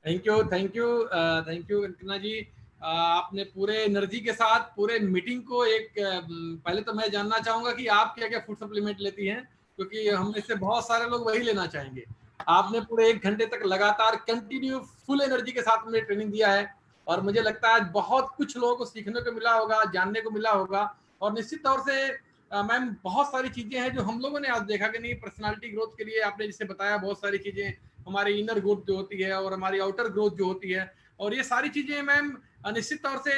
Thank you Kalpana ji. आपने पूरे एनर्जी के साथ पूरे मीटिंग को पहले तो मैं जानना चाहूंगा कि आप क्या क्या फूड सप्लीमेंट लेती हैं, क्योंकि हम इससे बहुत सारे लोग वही लेना चाहेंगे। आपने पूरे 1 घंटे तक लगातार कंटिन्यू फुल एनर्जी के साथ में ट्रेनिंग दिया है, और मुझे लगता है बहुत कुछ लोगों को सीखने को मिला होगा, जानने को मिला होगा। और निश्चित तौर से मैम बहुत सारी चीजें हैं जो हम लोगों ने आज देखा कि नहीं, पर्सनालिटी ग्रोथ के लिए आपने जिसे बताया बहुत सारी चीजें, हमारी इनर ग्रोथ जो होती है और हमारी आउटर ग्रोथ जो होती है, और ये सारी चीजें मैम निश्चित तौर से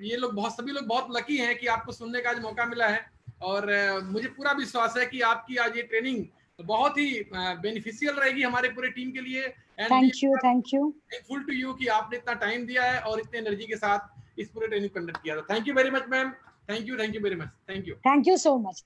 ये लोग सभी लोग बहुत लकी हैं कि आपको सुनने का आज मौका मिला है। और मुझे पूरा विश्वास है कि आपकी आज ये ट्रेनिंग बहुत ही बेनिफिशियल रहेगी हमारे पूरे टीम के लिए। Thank you thankful to you कि आपने इतना टाइम दिया है और इतने एनर्जी के साथ इस पूरे ट्रेनिंग कंडक्ट किया था। Thank you very much ma'am, thank you very much, thank you so much.